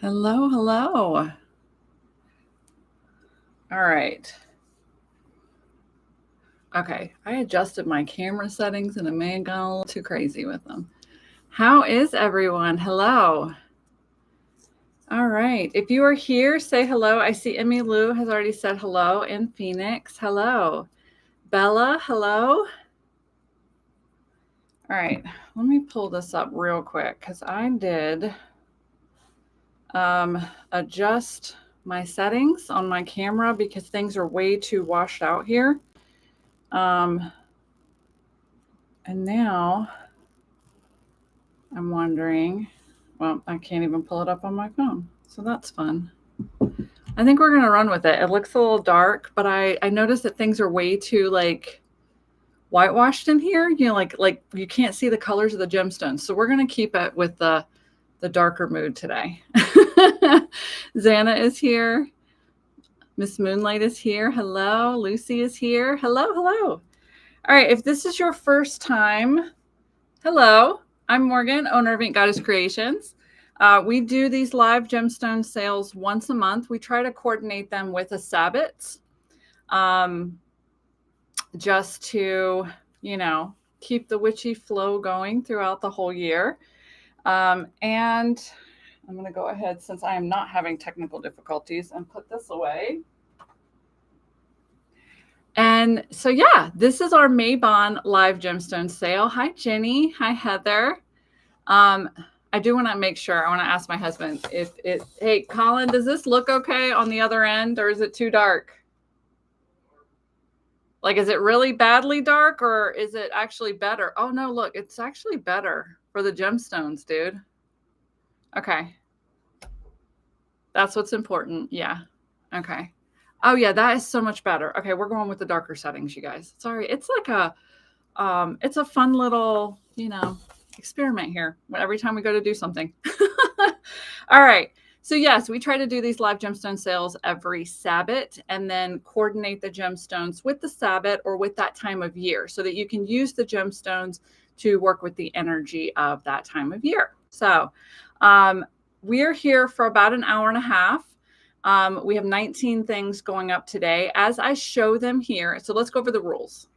Hello, hello. All right. Okay, I adjusted my camera settings and it may have gone a little too crazy with them. How is everyone? Hello. All right. If you are here, say hello. I see Emmy Lou has already said hello in Phoenix. Hello. Bella, hello. All right. Let me pull this up real quick because I did adjust my settings on my camera because things are way too washed out here. And now I'm wondering, well, I can't even pull it up on my phone. So that's fun. I think we're going to run with it. It looks a little dark, but I noticed that things are way too like whitewashed in here. You know, like you can't see the colors of the gemstones. So we're going to keep it with the darker mood today. Xana is here. Miss Moonlight is here. Hello. Lucy is here. Hello, hello. All right, if this is your first time, hello. I'm Morgan, owner of Ink Goddess Creations. We do these live gemstone sales once a month. We try to coordinate them with a Sabbath, just to, keep the witchy flow going throughout the whole year. And I'm going to go ahead, since I am not having technical difficulties, and put this away. And so, yeah, this is our Mabon Live Gemstone Sale. Hi, Jenny. Hi, Heather. I do want to make sure. I want to ask my husband hey, Colin, does this look okay on the other end, or is it too dark? Like, is it really badly dark, or is it actually better? Oh, no, look, it's actually better for the gemstones, dude. Okay. That's what's important. Yeah. Okay. Oh, yeah, that is so much better. Okay, we're going with the darker settings, you guys. Sorry, it's like it's a fun little, experiment here every time we go to do something. All right. So yes, we try to do these live gemstone sales every Sabbath and then coordinate the gemstones with the Sabbath or with that time of year so that you can use the gemstones to work with the energy of that time of year. So we're here for about an hour and a half. We have 19 things going up today as I show them here. So let's go over the rules.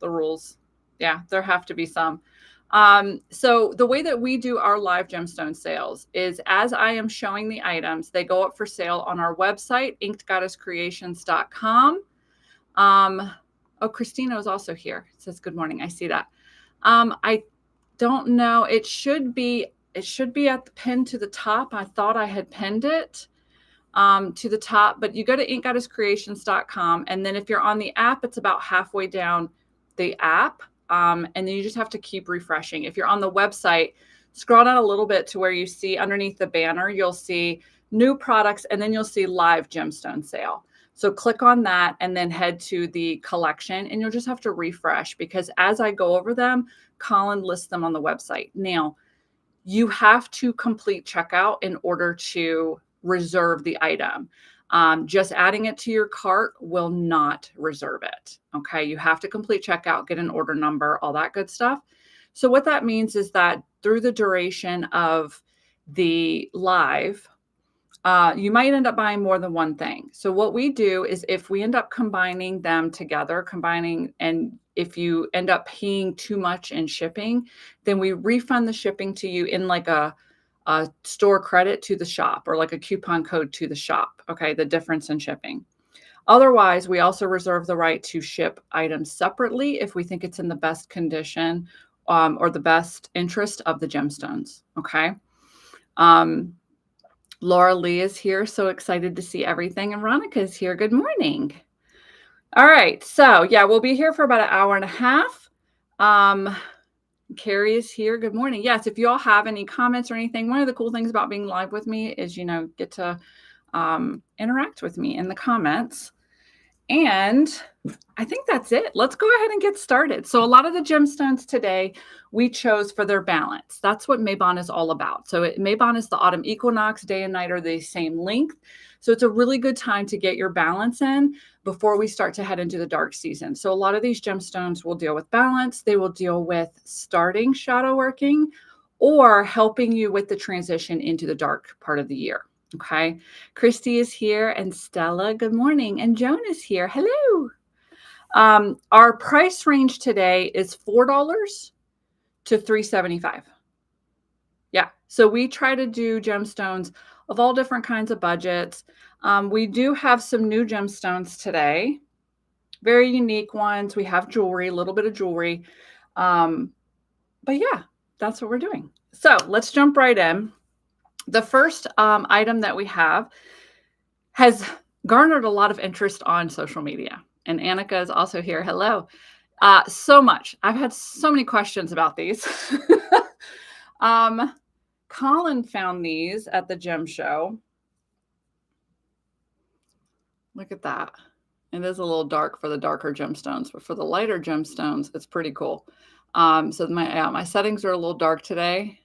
Yeah, there have to be some. So the way that we do our live gemstone sales is as I am showing the items, they go up for sale on our website, inkedgoddesscreations.com. Oh, Christina is also here. It says, good morning. I see that. I don't know. It should be at the pin to the top. I thought I had pinned it to the top, but you go to inkedgoddesscreations.com. And then if you're on the app, it's about halfway down the app. And then you just have to keep refreshing. If you're on the website, scroll down a little bit to where you see underneath the banner, you'll see new products, and then you'll see live gemstone sale. So click on that and then head to the collection, and you'll just have to refresh because as I go over them, Colin lists them on the website. Now, you have to complete checkout in order to reserve the item. Just adding it to your cart will not reserve it. Okay. You have to complete checkout, get an order number, all that good stuff. So what that means is that through the duration of the live, you might end up buying more than one thing. So what we do is if we end up combining them together, and if you end up paying too much in shipping, then we refund the shipping to you in like a store credit to the shop or like a coupon code to the shop. Okay. The difference in shipping. Otherwise, we also reserve the right to ship items separately if we think it's in the best condition or the best interest of the gemstones. Okay. Laura Lee is here. So excited to see everything. And Veronica is here. Good morning. All right. So yeah, we'll be here for about an hour and a half. Carrie is here. Good morning. Yes, if you all have any comments or anything, one of the cool things about being live with me is, get to interact with me in the comments. And I think that's it. Let's go ahead and get started. So a lot of the gemstones today we chose for their balance. That's what Mabon is all about. So Mabon is the autumn equinox. Day and night are the same length. So it's a really good time to get your balance in before we start to head into the dark season. So a lot of these gemstones will deal with balance. They will deal with starting shadow working or helping you with the transition into the dark part of the year. Okay. Christy is here and Stella, good morning. And Joan is here. Hello. Our price range today is $4 to $375. Yeah. So we try to do gemstones of all different kinds of budgets. We do have some new gemstones today, very unique ones. We have jewelry, a little bit of jewelry. But yeah, that's what we're doing. So let's jump right in. The first item that we have has garnered a lot of interest on social media. And Annika is also here. Hello. So much. I've had so many questions about these. Colin found these at the gem show. Look at that. It is a little dark for the darker gemstones, but for the lighter gemstones, it's pretty cool. So my settings are a little dark today.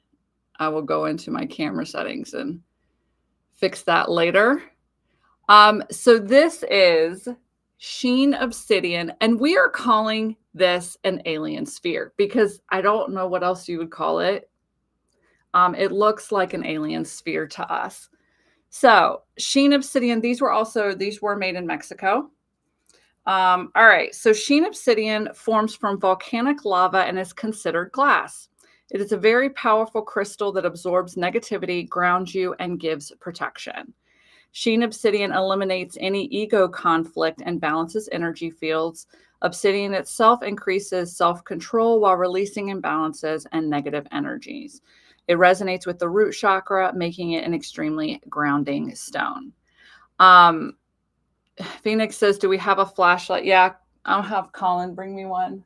I will go into my camera settings and fix that later. So this is sheen obsidian, and we are calling this an alien sphere because I don't know what else you would call it. It looks like an alien sphere to us. So sheen obsidian, these were made in Mexico. All right, so sheen obsidian forms from volcanic lava and is considered glass. It is a very powerful crystal that absorbs negativity, grounds you, and gives protection. Sheen obsidian eliminates any ego conflict and balances energy fields. Obsidian itself increases self-control while releasing imbalances and negative energies. It resonates with the root chakra, making it an extremely grounding stone. Phoenix says, do we have a flashlight? Yeah, I'll have Colin bring me one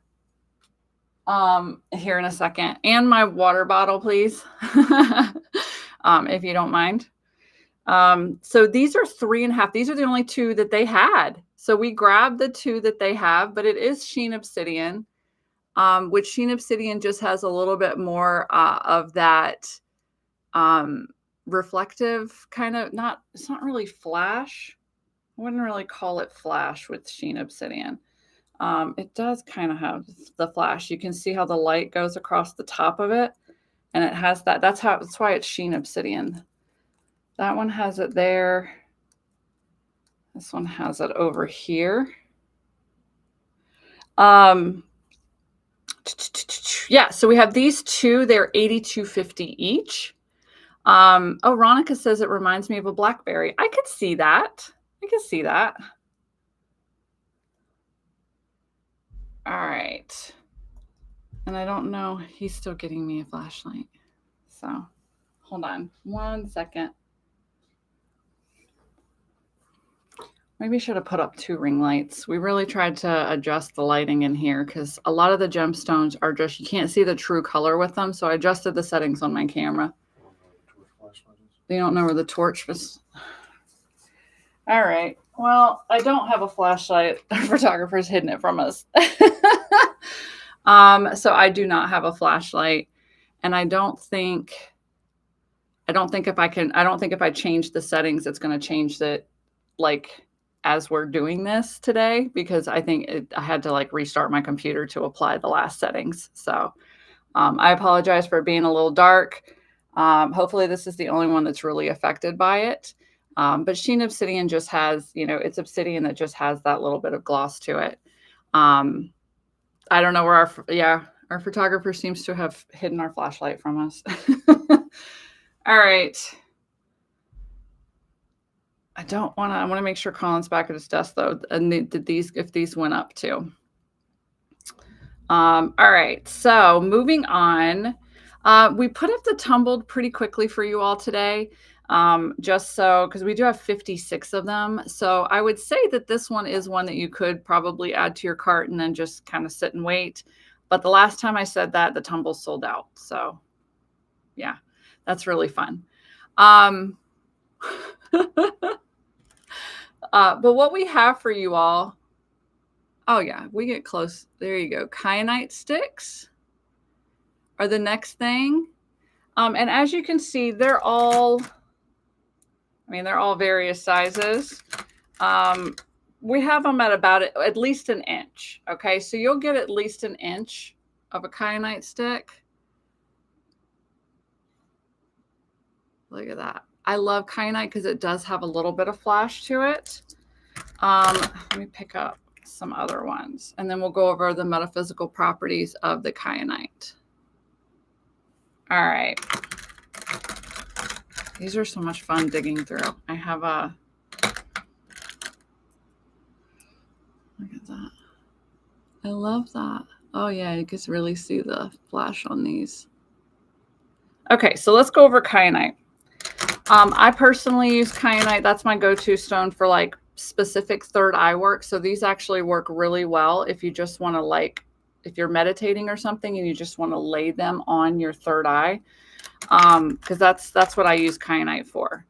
here in a second. And my water bottle, please, if you don't mind. So these are 3.5. These are the only two that they had. So we grabbed the two that they have, but it is sheen obsidian, which sheen obsidian just has a little bit more of that reflective kind of, it's not really flash. I wouldn't really call it flash with sheen obsidian. It does kind of have the flash. You can see how the light goes across the top of it, and it has that. That's why it's sheen obsidian. That one has it there. This one has it over here. Yeah, so we have these two. They're $82.50 each. Oh, Ronica says it reminds me of a blackberry. I could see that. I could see that. All right. And I don't know. He's still getting me a flashlight. So hold on 1 second. Maybe I should have put up 2 ring lights. We really tried to adjust the lighting in here because a lot of the gemstones are just, you can't see the true color with them. So I adjusted the settings on my camera. You don't know where the torch was. All right. Well, I don't have a flashlight. Our photographer's hidden it from us. So I do not have a flashlight. And I don't think if I change the settings, it's going to change it like as we're doing this today, because I think I had to like restart my computer to apply the last settings. So I apologize for being a little dark. Hopefully this is the only one that's really affected by it. But sheen obsidian just has, it's obsidian that just has that little bit of gloss to it. I don't know where our photographer seems to have hidden our flashlight from us. All right. I want to make sure Colin's back at his desk though. And if these went up too. All right. So moving on, we put up the tumbled pretty quickly for you all today. Because we do have 56 of them. So I would say that this one is one that you could probably add to your cart and then just kind of sit and wait. But the last time I said that, the tumbles sold out. So yeah, that's really fun. But what we have for you all, oh yeah, we get close. There you go. Kyanite sticks are the next thing. And as you can see, they're all various sizes. We have them at least an inch. Okay, so you'll get at least an inch of a kyanite stick. Look at that. I love kyanite because it does have a little bit of flash to it. Let me pick up some other ones, and then we'll go over the metaphysical properties of the kyanite. All right. These are so much fun digging through. I have a, look at that. I love that. Oh yeah, you can really see the flash on these. Okay, so let's go over kyanite. I personally use kyanite. That's my go-to stone for like specific third eye work. So these actually work really well if you just want to, like, if you're meditating or something and you just want to lay them on your third eye. Because that's what I use kyanite for.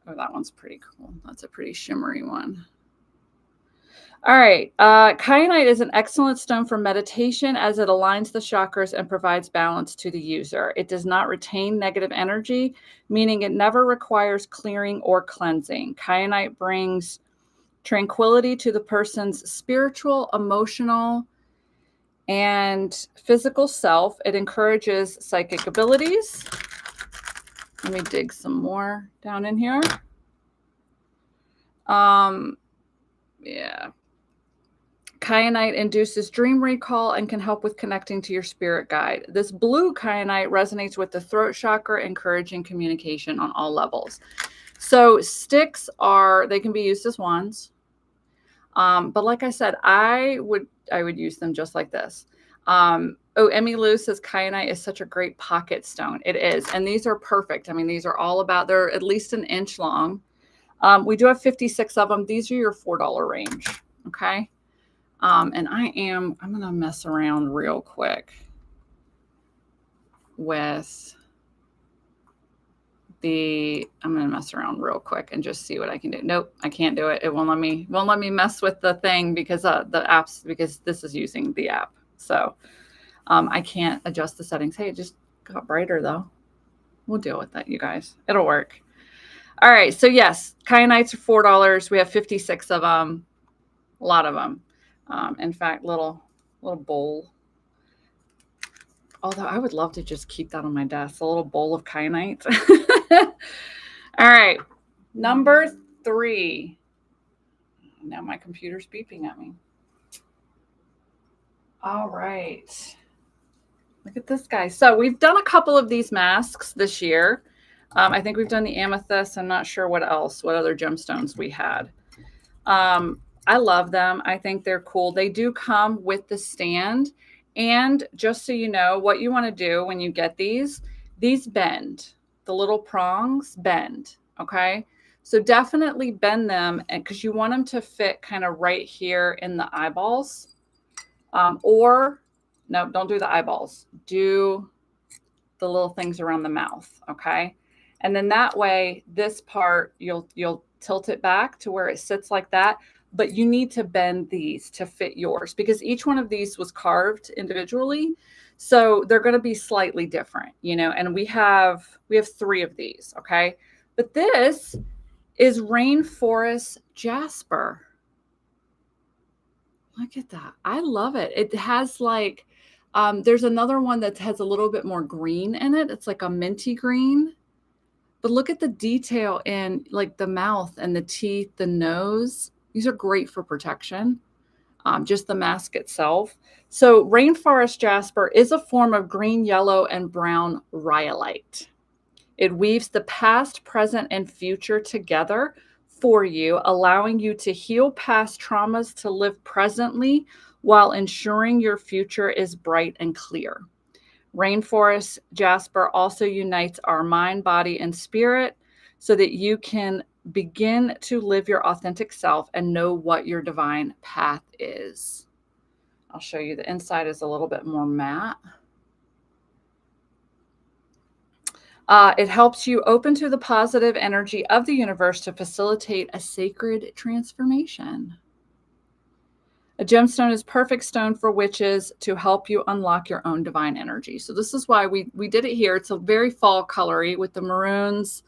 Oh, that one's pretty cool. That's a pretty shimmery one. All right. Kyanite is an excellent stone for meditation as it aligns the chakras and provides balance to the user. It does not retain negative energy, meaning it never requires clearing or cleansing. Kyanite brings tranquility to the person's spiritual, emotional, and physical self. It encourages psychic abilities. Let me dig some more down in here. Yeah. Kyanite induces dream recall and can help with connecting to your spirit guide. This blue kyanite resonates with the throat chakra, encouraging communication on all levels. So sticks they can be used as wands. But like I said, I would use them just like this. Emmy Lou says kyanite is such a great pocket stone. It is. And these are perfect. I mean, these are all about, they're at least an inch long. We do have 56 of them. These are your $4 range. Okay. And I'm going to mess around real quick with I'm going to mess around real quick and just see what I can do. Nope, I can't do it. It won't let me mess with the thing because because this is using the app. So, I can't adjust the settings. Hey, it just got brighter though. We'll deal with that, you guys. It'll work. All right. So yes, kyanites are $4. We have 56 of them, a lot of them. In fact, little bowl. Although I would love to just keep that on my desk, a little bowl of kyanite. All right, number 3. Now my computer's beeping at me. All right, look at this guy. So we've done a couple of these masks this year. I think we've done the amethyst. I'm not sure what other gemstones we had. I love them. I think they're cool. They do come with the stand. And just so you know, what you want to do when you get these bend. The little prongs bend, okay? So definitely bend them because you want them to fit kind of right here in the eyeballs. Or, no, don't do the eyeballs. Do the little things around the mouth, okay? And then that way, this part, you'll tilt it back to where it sits like that. But you need to bend these to fit yours because each one of these was carved individually. So they're going to be slightly different, you know, and we have 3 of these. Okay. But this is rainforest jasper. Look at that. I love it. It has like, there's another one that has a little bit more green in it. It's like a minty green. But look at the detail in like the mouth and the teeth, the nose. These are great for protection, just the mask itself. So rainforest jasper is a form of green, yellow, and brown rhyolite. It weaves the past, present, and future together for you, allowing you to heal past traumas to live presently while ensuring your future is bright and clear. Rainforest jasper also unites our mind, body, and spirit so that you can begin to live your authentic self and know what your divine path is. I'll show you the inside is a little bit more matte. It helps you open to the positive energy of the universe to facilitate a sacred transformation. A gemstone is perfect stone for witches to help you unlock your own divine energy. So this is why we did it here. It's a very fall colory with the maroons,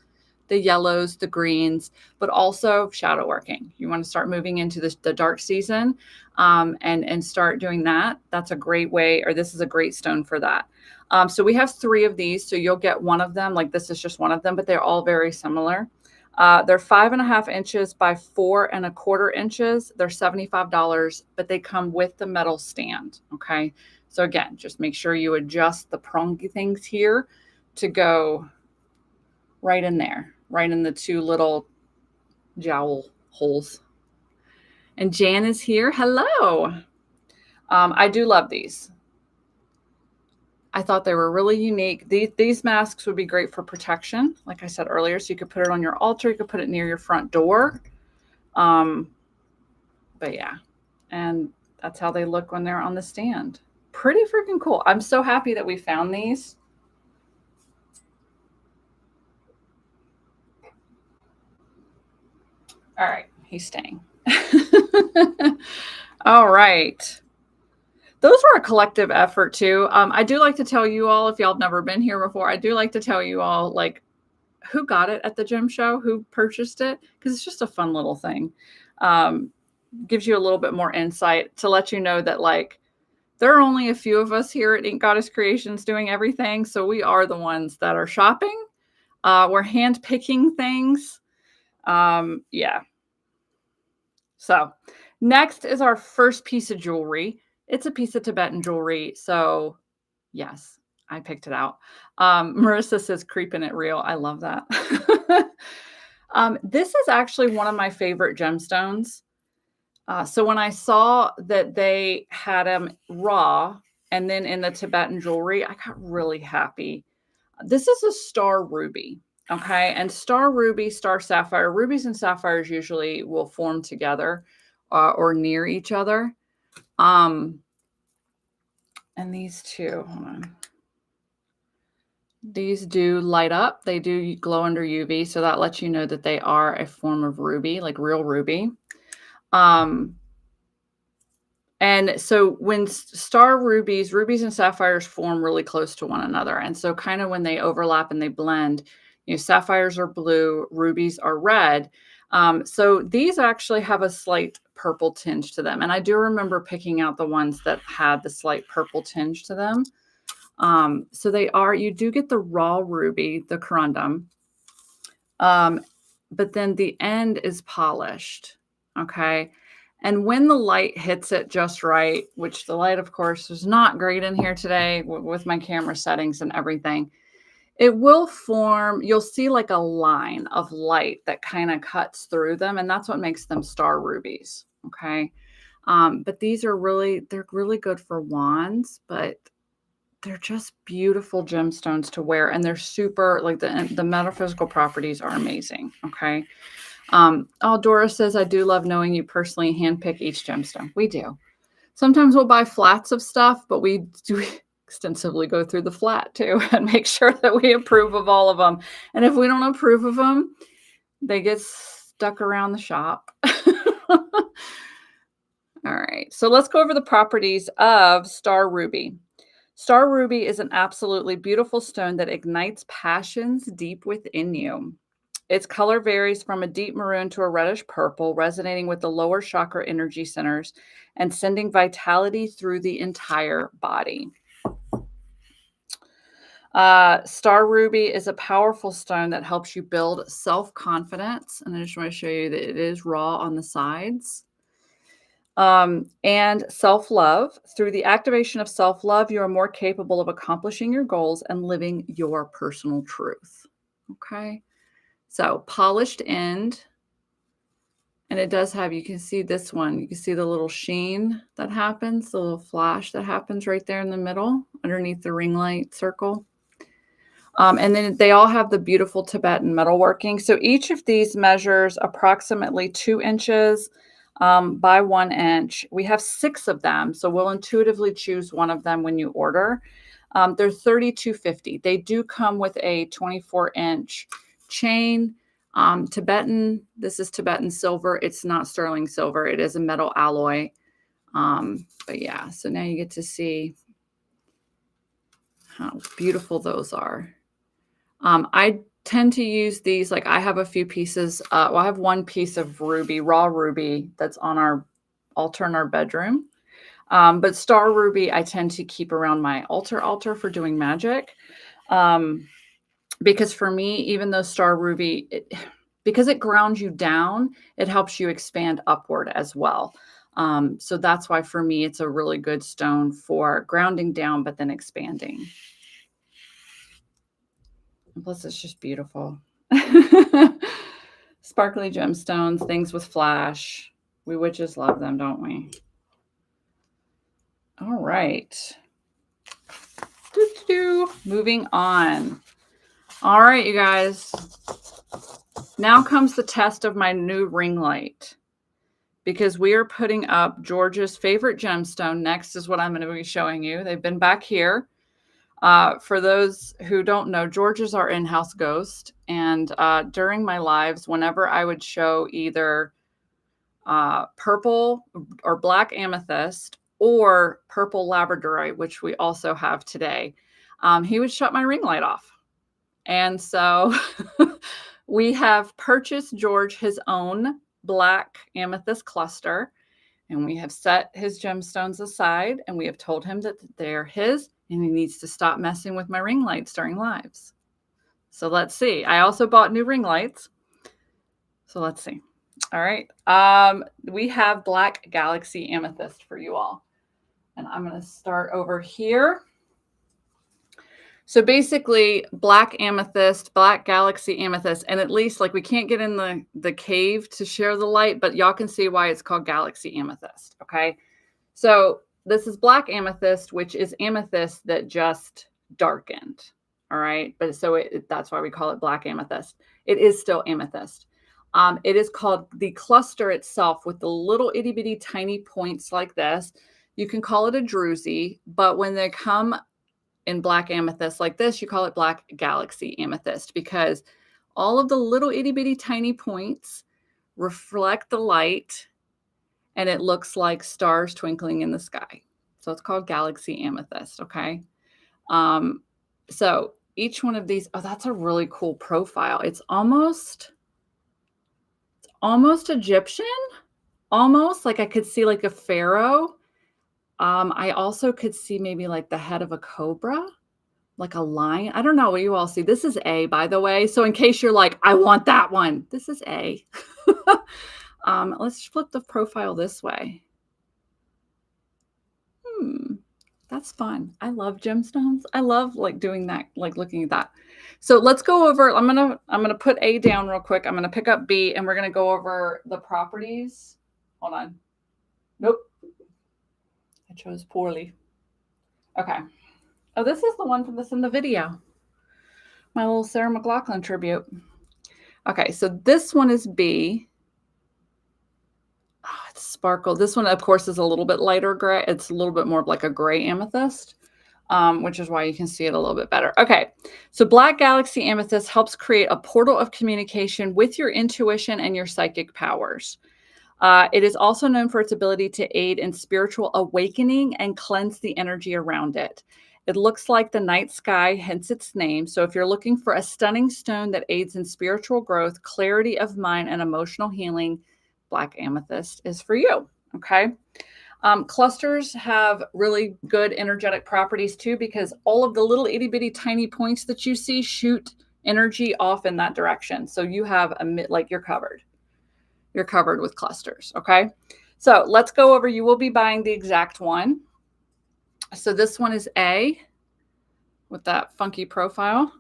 the yellows, the greens, but also shadow working. You want to start moving into the dark season and start doing that. That's a great way, or this is a great stone for that. So we have 3 of these. So you'll get one of them. Like this is just one of them, but they're all very similar. They're 5.5 inches by 4.25 inches. They're $75, but they come with the metal stand. Okay. So again, just make sure you adjust the prongy things here to go right in there, right in the 2 little jowl holes. And Jan is here. Hello. I do love these. I thought they were really unique. These masks would be great for protection, like I said earlier. So you could put it on your altar. You could put it near your front door. But yeah, and that's how they look when they're on the stand. Pretty freaking cool. I'm so happy that we found these. All right, he's staying. All right. Those were a collective effort too. I do like to tell you all, if y'all have never been here before, I do like to tell you all like who got it at the gem show, who purchased it, because it's just a fun little thing. Gives you a little bit more insight to let you know that like there are only a few of us here at Ink Goddess Creations doing everything. So we are the ones that are shopping. We're hand picking things. Yeah. So next is our first piece of jewelry. It's a piece of Tibetan jewelry. So yes, I picked it out. Marissa says creeping it real. I love that. This is actually one of my favorite gemstones. So when I saw that they had them raw and then in the Tibetan jewelry, I got really happy. This is a star ruby. Okay. And star ruby, star sapphire, rubies and sapphires usually will form together or near each other. And these two, hold on. These do light up. They do glow under UV. So that lets you know that they are a form of ruby, like real ruby. And so when star rubies and sapphires form really close to one another. And so kind of when they overlap and they blend, you know, sapphires are blue, rubies are red. So these actually have a slight purple tinge to them. And I do remember picking out the ones that had the slight purple tinge to them. So you do get the raw ruby, the corundum. But then the end is polished. Okay. And when the light hits it just right, which the light, of course, is not great in here today with my camera settings and everything, it will form, you'll see like a line of light that kind of cuts through them. And that's what makes them star rubies. Okay. But these are they're really good for wands, but they're just beautiful gemstones to wear. And they're super, like the metaphysical properties are amazing. Okay. Dora says, I do love knowing you personally handpick each gemstone. We do. Sometimes we'll buy flats of stuff, but we do extensively go through the flat too and make sure that we approve of all of them. And if we don't approve of them, they get stuck around the shop. All right. So let's go over the properties of Star Ruby. Star Ruby is an absolutely beautiful stone that ignites passions deep within you. Its color varies from a deep maroon to a reddish purple, resonating with the lower chakra energy centers and sending vitality through the entire body. Star Ruby is a powerful stone that helps you build self-confidence. And I just want to show you that it is raw on the sides. And self-love. Through the activation of self-love, you are more capable of accomplishing your goals and living your personal truth. Okay. So polished end, and it does have, you can see this one, you can see the little sheen that happens, the little flash that happens right there in the middle underneath the ring light circle. And then they all have the beautiful Tibetan metalworking. So each of these measures approximately 2 inches by 1 inch. We have 6 of them, so we'll intuitively choose one of them when you order. They're $32.50. They do come with a 24-inch chain. Tibetan, this is Tibetan silver. It's not sterling silver. It is a metal alloy. But yeah, so now you get to see how beautiful those are. I tend to use these, like I have a few pieces. Well, I have one piece of ruby, raw ruby, that's on our altar in our bedroom. But star ruby, I tend to keep around my altar for doing magic. Because for me, even though star ruby, because it grounds you down, it helps you expand upward as well. So that's why for me, it's a really good stone for grounding down, but then expanding. And plus, it's just beautiful. Sparkly gemstones, things with flash. We witches love them, don't we? All right. Moving on. All right, you guys. Now comes the test of my new ring light, because we are putting up George's favorite gemstone. Next is what I'm going to be showing you. They've been back here. For those who don't know, George is our in-house ghost. And during my lives, whenever I would show either purple or black amethyst or purple labradorite, which we also have today, he would shut my ring light off. And so we have purchased George his own black amethyst cluster, and we have set his gemstones aside, and we have told him that they're his, and he needs to stop messing with my ring lights during lives. So let's see. I also bought new ring lights. So let's see. All right. We have black galaxy amethyst for you all. And I'm going to start over here. So basically, black amethyst, black galaxy amethyst, and at least like we can't get in the cave to share the light, but y'all can see why it's called galaxy amethyst, okay? So this is black amethyst, which is amethyst that just darkened, all right? But so that's why we call it black amethyst. It is still amethyst. It is called the cluster itself with the little itty bitty tiny points like this. You can call it a druzy, but when they come in black amethyst like this, you call it black galaxy amethyst, because all of the little itty bitty tiny points reflect the light and it looks like stars twinkling in the sky. So it's called galaxy amethyst. Okay. So each one of these, oh, that's a really cool profile. It's almost Egyptian, almost like I could see like a pharaoh. I also could see maybe like the head of a cobra, like a lion. I don't know what you all see. This is A, by the way. So in case you're like, I want that one, this is A. Let's flip the profile this way. That's fun. I love gemstones. I love like doing that, like looking at that. So let's go over, I'm gonna put A down real quick. I'm gonna pick up B and we're gonna go over the properties. Hold on. Nope. I chose poorly. Okay. Oh, this is the one from this in the video. My little Sarah McLachlan tribute. Okay, so this one is B. Oh, it's sparkle. This one, of course, is a little bit lighter gray. It's a little bit more of like a gray amethyst, which is why you can see it a little bit better. Okay, so black galaxy amethyst helps create a portal of communication with your intuition and your psychic powers. It is also known for its ability to aid in spiritual awakening and cleanse the energy around it. It looks like the night sky, hence its name. So if you're looking for a stunning stone that aids in spiritual growth, clarity of mind, and emotional healing, black amethyst is for you, okay? Clusters have really good energetic properties too, because all of the little itty bitty tiny points that you see shoot energy off in that direction. So you have you're covered. You're covered with clusters, okay? So let's go over, you will be buying the exact one. So this one is A with that funky profile.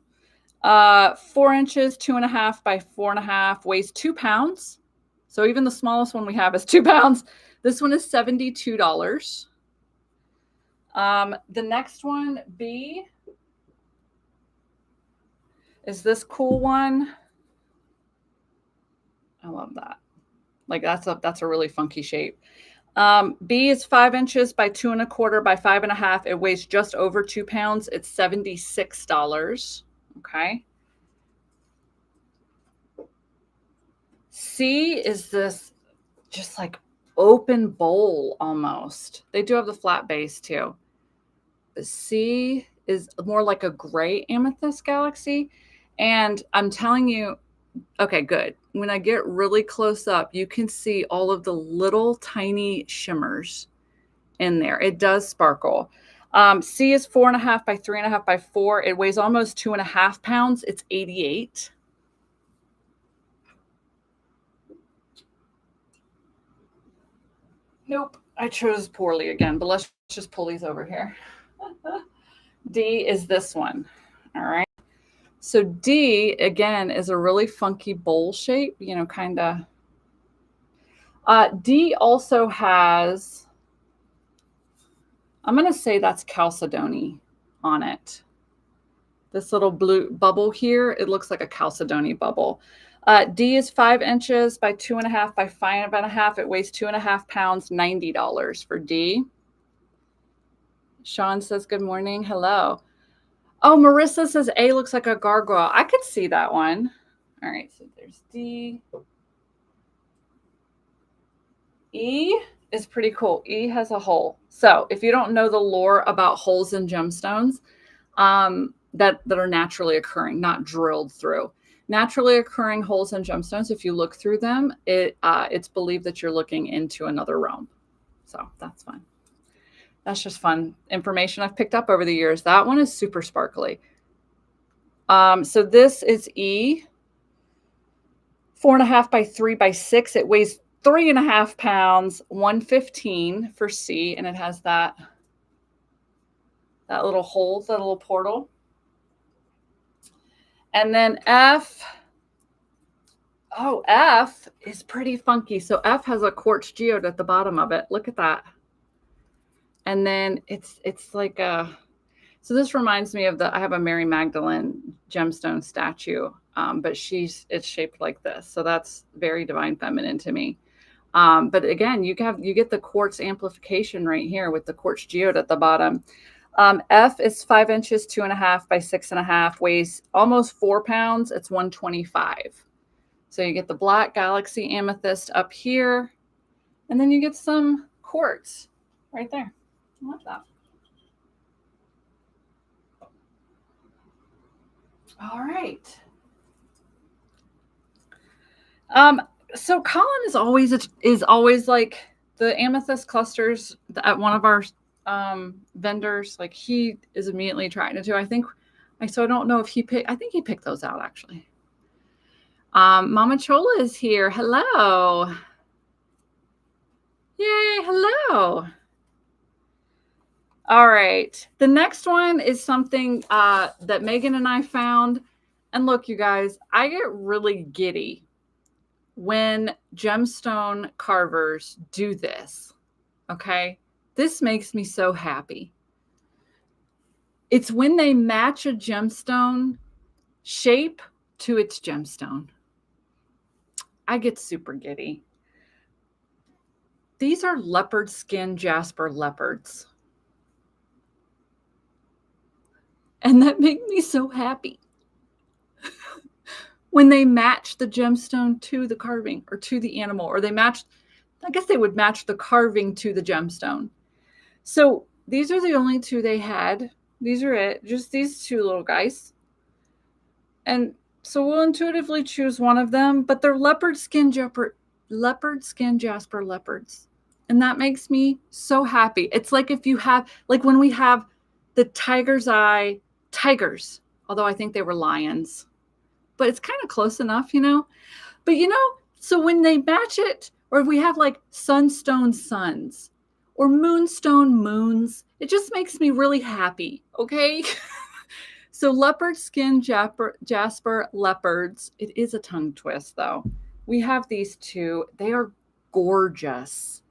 4 inches, 2.5 by 4.5, weighs 2 pounds. So even the smallest one we have is 2 pounds. This one is $72. The next one, B, is this cool one. I love that. Like that's a really funky shape. B is 5 inches by 2.25 by 5.5. It weighs just over 2 pounds. It's $76. Okay. C is this just like open bowl almost. They do have the flat base too. But C is more like a gray amethyst galaxy. And I'm telling you, okay, good. When I get really close up, you can see all of the little tiny shimmers in there. It does sparkle. C is 4.5 by 3.5 by 4. It weighs almost 2.5 pounds. It's 88. Nope, I chose poorly again, but let's just pull these over here. D is this one. All right. So D, again, is a really funky bowl shape, you know, kind of. D also has, I'm going to say that's chalcedony on it. This little blue bubble here, it looks like a chalcedony bubble. D is 5 inches by 2.5 by 5.5. It weighs 2.5 pounds, $90 for D. Sean says, good morning. Hello. Oh, Marissa says A looks like a gargoyle. I could see that one. All right, so there's D. E is pretty cool. E has a hole. So if you don't know the lore about holes in gemstones that are naturally occurring, not drilled through. Naturally occurring holes in gemstones, if you look through them, it's believed that you're looking into another realm. So that's fun. That's just fun information I've picked up over the years. That one is super sparkly. So this is E, 4.5 by 3 by 6. It weighs 3.5 pounds, 115 for C, and it has that little hole, that little portal. And then F, oh, F is pretty funky. So F has a quartz geode at the bottom of it. Look at that. And then it's like a, so this reminds me of I have a Mary Magdalene gemstone statue, but it's shaped like this. So that's very divine feminine to me. But again, you get the quartz amplification right here with the quartz geode at the bottom. F is 5 inches, 2.5 by 6.5, weighs almost 4 pounds. It's 125. So you get the black galaxy amethyst up here, and then you get some quartz right there. I love that. All right. So Colin is always like the amethyst clusters at one of our vendors. Like he is immediately attracted to. I don't know if I think he picked those out actually. Mama Chola is here. Hello. Yay, hello. All right. The next one is something that Megan and I found. And look, you guys, I get really giddy when gemstone carvers do this. Okay. This makes me so happy. It's when they match a gemstone shape to its gemstone. I get super giddy. These are leopard skin jasper leopards. And that made me so happy. When they match the gemstone to the carving or to the animal, or I guess they would match the carving to the gemstone. So these are the only two they had. These are it, just these two little guys. And so we'll intuitively choose one of them, but they're leopard skin jasper leopards. And that makes me so happy. It's like when we have the tiger's eye tigers, although I think they were lions. But it's kind of close enough, you know? But, so when they match it, or we have like sunstone suns or moonstone moons, it just makes me really happy, okay? So leopard skin jasper leopards. It is a tongue twist, though. We have these two. They are gorgeous.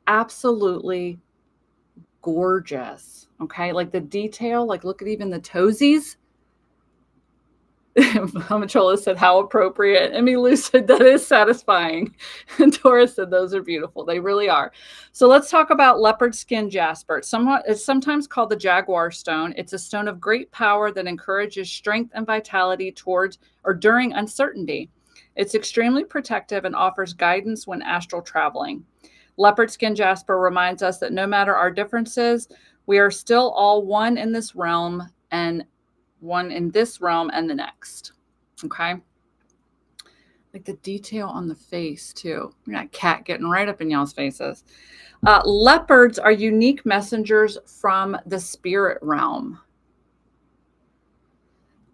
Absolutely gorgeous, okay? Like the detail, like look at even the toesies. Amachola said, how appropriate. Emmy Lou said, that is satisfying. And Dora said, those are beautiful. They really are. So let's talk about leopard skin jasper. It's sometimes called the jaguar stone. It's a stone of great power that encourages strength and vitality towards or during uncertainty. It's extremely protective and offers guidance when astral traveling. Leopard skin jasper reminds us that no matter our differences, we are still all one in this realm, and one in this realm and the next. Okay. Like the detail on the face too. That cat getting right up in y'all's faces. Leopards are unique messengers from the spirit realm.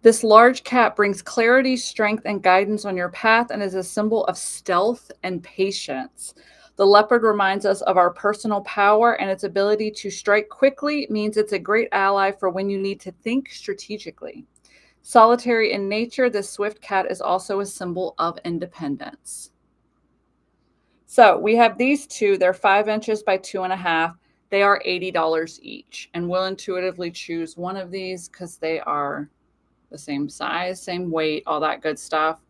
This large cat brings clarity, strength, and guidance on your path and is a symbol of stealth and patience. The leopard reminds us of our personal power, and its ability to strike quickly means it's a great ally for when you need to think strategically. Solitary in nature, this swift cat is also a symbol of independence. So we have these two. They're 5 inches by 2.5. They are $80 each. And we'll intuitively choose one of these because they are the same size, same weight, all that good stuff.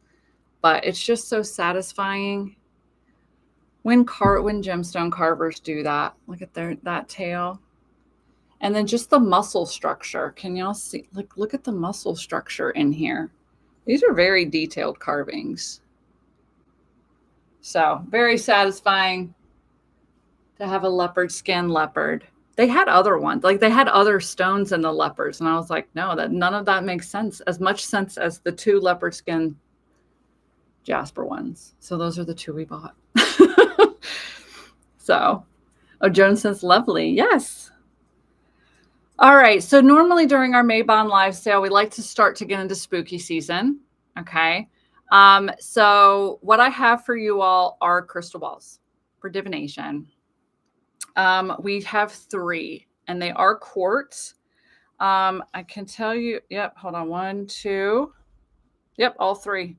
But it's just so satisfying when gemstone carvers do that. Look at that tail. And then just the muscle structure. Can y'all see? Look at the muscle structure in here. These are very detailed carvings. So very satisfying to have a leopard skin leopard. They had other ones, like they had other stones in the leopards. And I was like, no, none of that makes sense. As much sense as the 2 leopard skin jasper ones. So those are the 2 we bought. So, oh, Joan says lovely. Yes. All right. So normally during our Mabon Live sale, we like to start to get into spooky season. Okay. So what I have for you all are crystal balls for divination. We have 3 and they are quartz. I can tell you, yep, hold on, 1, 2. Yep, all 3.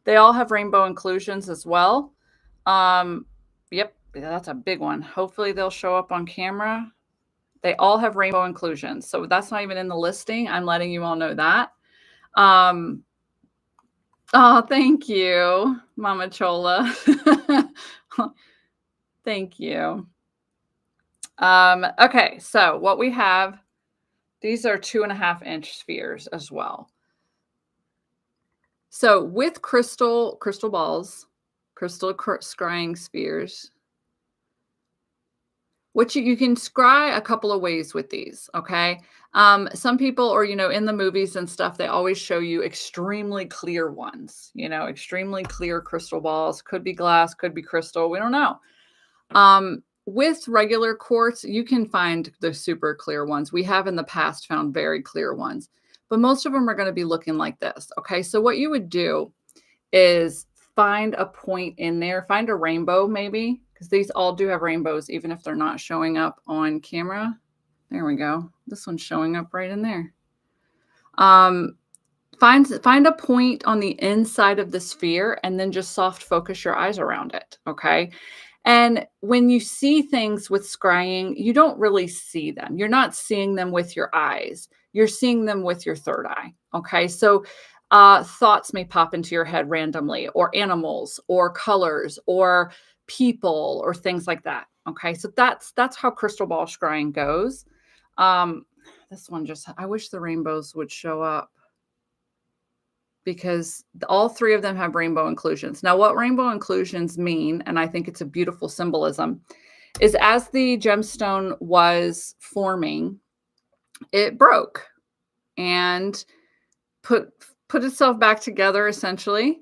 They all have rainbow inclusions as well. Yep, that's a big one. Hopefully they'll show up on camera. They all have rainbow inclusions. So that's not even in the listing. I'm letting you all know that. Oh, thank you, Mama Chola. Thank you. Okay, so what we have, these are 2.5-inch spheres as well. So with crystal balls, crystal scrying spheres, which you can scry a couple of ways with these, okay? Some people, or, in the movies and stuff, they always show you extremely clear ones, extremely clear crystal balls. Could be glass, could be crystal. We don't know. With regular quartz, you can find the super clear ones. We have in the past found very clear ones, but most of them are going to be looking like this, okay? So what you would do is find a point in there, find a rainbow maybe, because these all do have rainbows, even if they're not showing up on camera. There we go. This one's showing up right in there. Find a point on the inside of the sphere and then just soft focus your eyes around it, okay? And when you see things with scrying, you don't really see them. You're not seeing them with your eyes. You're seeing them with your third eye, okay? So thoughts may pop into your head randomly, or animals, or colors, or people, or things like that. Okay, so that's how crystal ball scrying goes. This one I wish the rainbows would show up, because all 3 of them have rainbow inclusions. Now, what rainbow inclusions mean, and I think it's a beautiful symbolism, is as the gemstone was forming, it broke and put itself back together, essentially.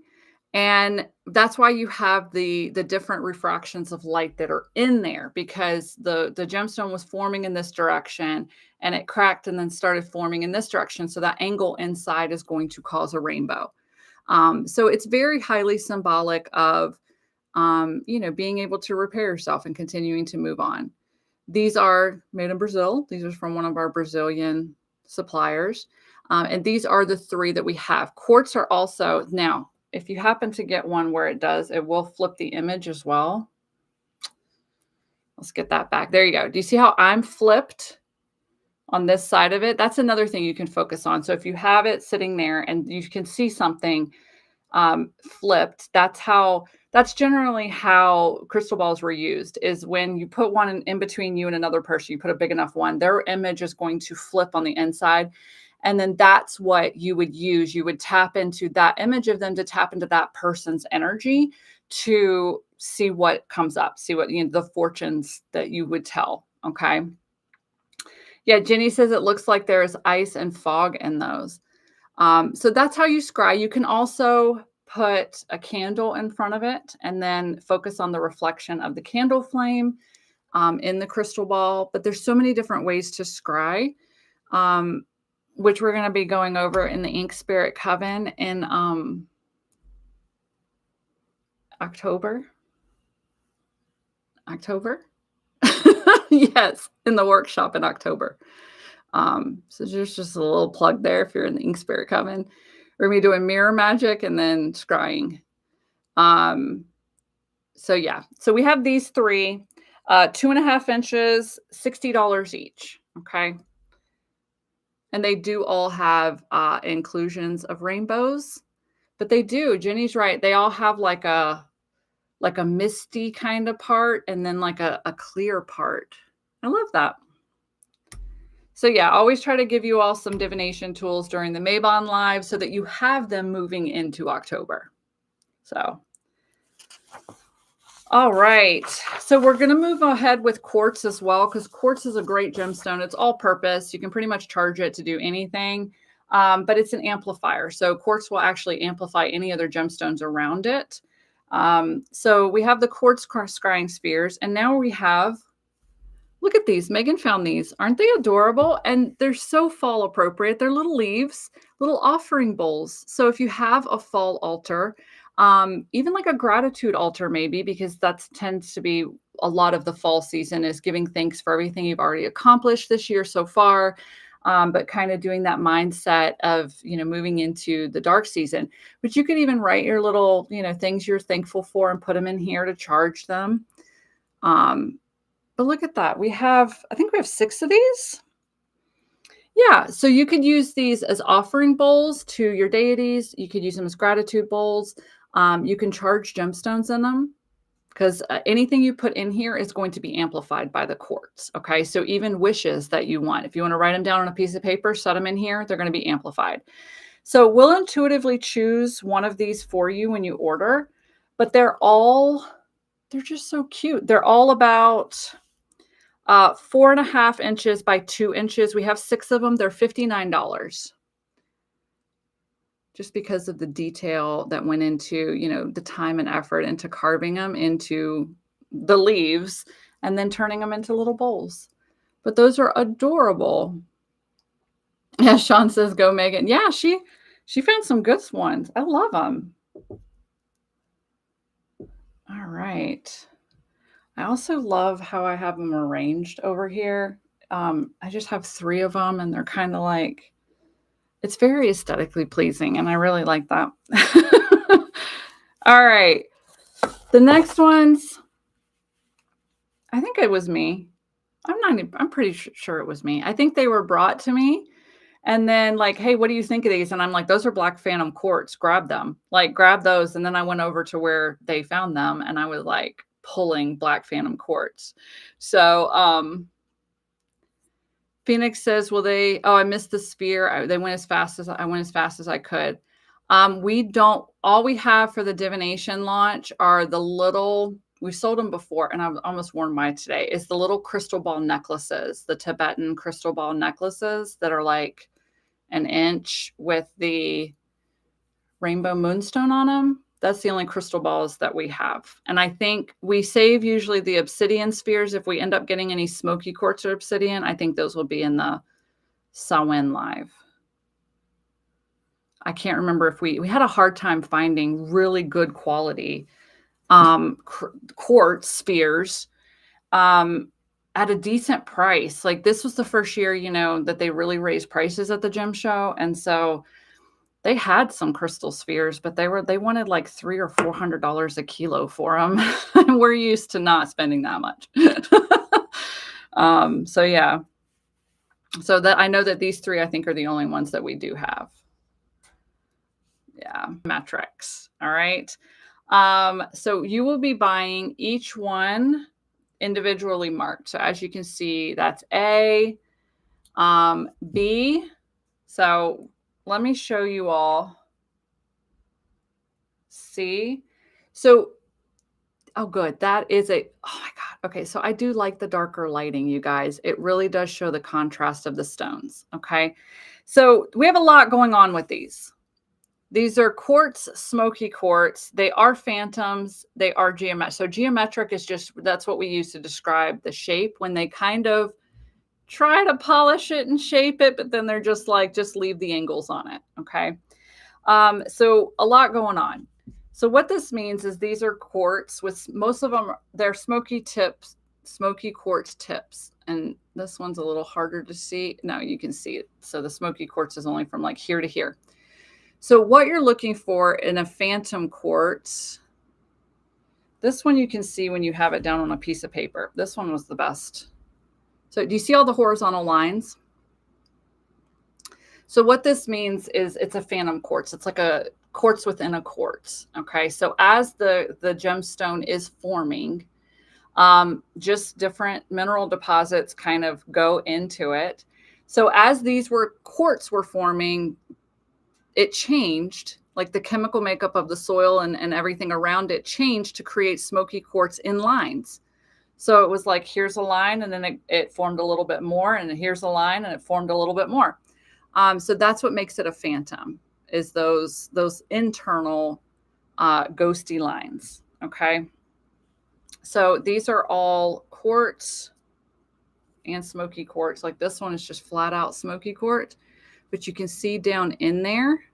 And that's why you have the different refractions of light that are in there, because the gemstone was forming in this direction and it cracked and then started forming in this direction. So that angle inside is going to cause a rainbow. So it's very highly symbolic of, being able to repair yourself and continuing to move on. These are made in Brazil. These are from one of our Brazilian suppliers. And these are the 3 that we have. Quartz are also, now, if you happen to get one where it will flip the image as well. Let's get that back. There you go. Do you see how I'm flipped on this side of it? That's another thing you can focus on. So if you have it sitting there and you can see something flipped, that's generally how crystal balls were used, is when you put one in between you and another person, you put a big enough one, their image is going to flip on the inside. And then that's what you would use. You would tap into that image of them to tap into that person's energy to see what comes up, see what, the fortunes that you would tell. Okay. Yeah. Jenny says it looks like there's ice and fog in those. So that's how you scry. You can also put a candle in front of it and then focus on the reflection of the candle flame in the crystal ball. But there's so many different ways to scry, um, which we're going to be going over in the Ink Spirit Coven in October. Yes, in the workshop in October. So there's just a little plug there if you're in the Ink Spirit Coven. We're going to be doing mirror magic and then scrying. So yeah, so we have these three, 2.5 inches, $60 each. Okay. And they do all have inclusions of rainbows, but they do, Jenny's right. They all have like a misty kind of part and then like a clear part. I love that. So yeah, always try to give you all some divination tools during the Mabon Live so that you have them moving into October. So, all right. So we're going to move ahead with quartz as well, because quartz is a great gemstone. It's all purpose. You can pretty much charge it to do anything, but it's an amplifier. So quartz will actually amplify any other gemstones around it. So we have the quartz scrying spheres, and now we have, look at these. Megan found these. Aren't they adorable? And they're so fall appropriate. They're little leaves, little offering bowls. So if you have a fall altar, even like a gratitude altar, maybe, because that tends to be a lot of the fall season is giving thanks for everything you've already accomplished this year so far. But kind of doing that mindset of, moving into the dark season. But you could even write your little, things you're thankful for and put them in here to charge them. But look at that. I think we have 6 of these. Yeah, so you could use these as offering bowls to your deities. You could use them as gratitude bowls. You can charge gemstones in them because anything you put in here is going to be amplified by the quartz. Okay, so even wishes that you want, if you want to write them down on a piece of paper, set them in here, they're going to be amplified. So we'll intuitively choose one of these for you when you order, but they're just so cute. They're all about 4.5 inches by 2 inches. We have 6 of them. They're $59. Just because of the detail that went into, the time and effort into carving them into the leaves and then turning them into little bowls. But those are adorable. Yeah, Sean says, go Megan. Yeah, she found some good ones. I love them. All right. I also love how I have them arranged over here. I just have 3 of them and they're kind of like, it's very aesthetically pleasing and I really like that. All right. The next ones, I think it was me. I'm pretty sure it was me. I think they were brought to me and then like, hey, what do you think of these? And I'm like, those are Black Phantom quartz. Grab them. Like grab those. And then I went over to where they found them and I was like, pulling Black Phantom quartz. So Phoenix says, I missed the sphere. They went as fast as I could. All we have for the divination launch are the little, we sold them before and I've almost worn mine today, is the little crystal ball necklaces, the Tibetan crystal ball necklaces that are like 1 inch with the rainbow moonstone on them. That's the only crystal balls that we have. And I think we save usually the obsidian spheres. If we end up getting any smoky quartz or obsidian, I think those will be in the Samhain Live. I can't remember if we had a hard time finding really good quality quartz spheres at a decent price. Like this was the first year, that they really raised prices at the gem show. And so they had some crystal spheres, but they wanted like $300 or $400 a kilo for them. And we're used to not spending that much. So yeah. So that I know that these 3, I think, are the only ones that we do have. Yeah. Metrics. All right. So you will be buying each one individually marked. So as you can see, that's A, B. So let me show you all. See? So, oh, good. That is oh my God. Okay. So I do like the darker lighting, you guys. It really does show the contrast of the stones. Okay. So we have a lot going on with these. These are quartz, smoky quartz. They are phantoms. They are geometric. So geometric is just, that's what we use to describe the shape when they kind of try to polish it and shape it, but then they're just like, just leave the angles on it. Okay. So a lot going on. So what this means is these are quartz with most of them, they're smoky tips, smoky quartz tips. And this one's a little harder to see. No, you can see it. So the smoky quartz is only from like here to here. So what you're looking for in a phantom quartz, this one you can see when you have it down on a piece of paper. This one was the best. So do you see all the horizontal lines? So what this means is it's a phantom quartz. It's like a quartz within a quartz. Okay. So as the gemstone is forming, just different mineral deposits kind of go into it. So as these quartz were forming, it changed, like the chemical makeup of the soil and everything around it changed to create smoky quartz in lines. So it was like, here's a line, and then it formed a little bit more, and here's a line, and it formed a little bit more. So that's what makes it a phantom, is those internal ghosty lines. Okay. So these are all quartz and smoky quartz. Like this one is just flat out smoky quartz, but you can see down in there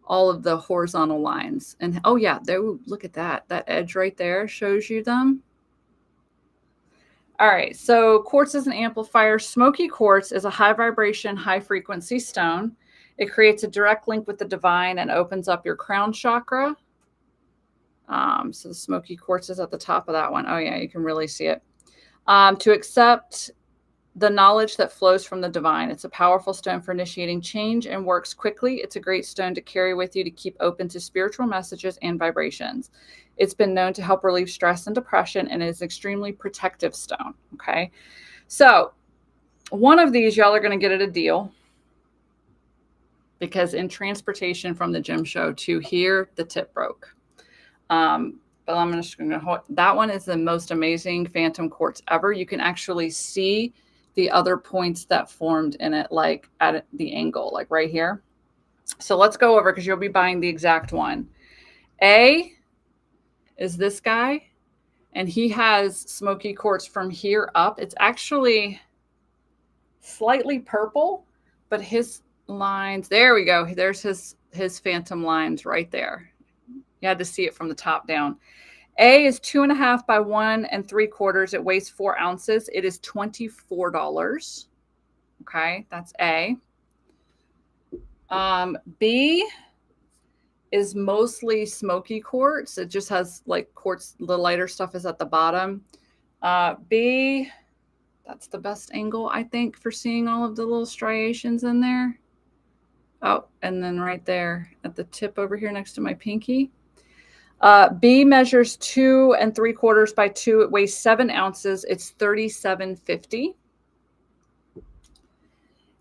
all of the horizontal lines. And oh yeah, there, look at that. That edge right there shows you them. All right, so quartz is an amplifier. Smoky quartz is a high vibration, high frequency stone. It creates a direct link with the divine and opens up your crown chakra. So the smoky quartz is at the top of that one. Oh yeah, you can really see it. To accept the knowledge that flows from the divine. It's a powerful stone for initiating change and works quickly. It's a great stone to carry with you to keep open to spiritual messages and vibrations. It's been known to help relieve stress and depression, and is an extremely protective stone. Okay. So one of these, y'all are going to get at a deal, because in transportation from the gym show to here, the tip broke. But I'm just going to hold, that one is the most amazing phantom quartz ever. You can actually see the other points that formed in it, like at the angle, like right here. So let's go over, because you'll be buying the exact one. A is this guy, and he has smoky quartz from here up. It's actually slightly purple, but his lines, there we go. There's his phantom lines right there. You had to see it from the top down. A is 2.5 by 1 3/4. It weighs 4 ounces. It is $24. Okay, that's A. B is mostly smoky quartz. It just has like quartz. The lighter stuff is at the bottom. B, that's the best angle, I think, for seeing all of the little striations in there. Oh, and then right there at the tip over here next to my pinky. B measures 2 3/4 by 2. It weighs 7 ounces. It's $37.50.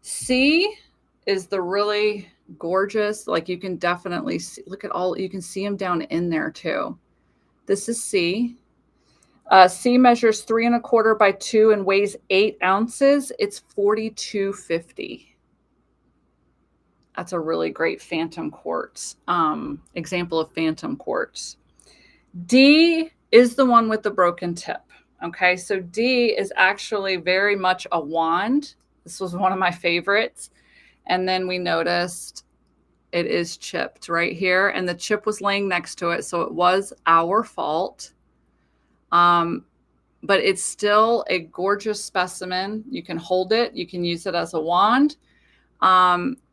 C is the really gorgeous, like you can definitely see, look at all, you can see them down in there too. This is C. C measures 3 1/4 by 2 and weighs 8 ounces. It's $42.50. That's a really great phantom quartz, example of phantom quartz. D is the one with the broken tip. Okay, so D is actually very much a wand. This was one of my favorites. And then we noticed it is chipped right here, and the chip was laying next to it, so it was our fault. But it's still a gorgeous specimen. You can hold it. You can use it as a wand.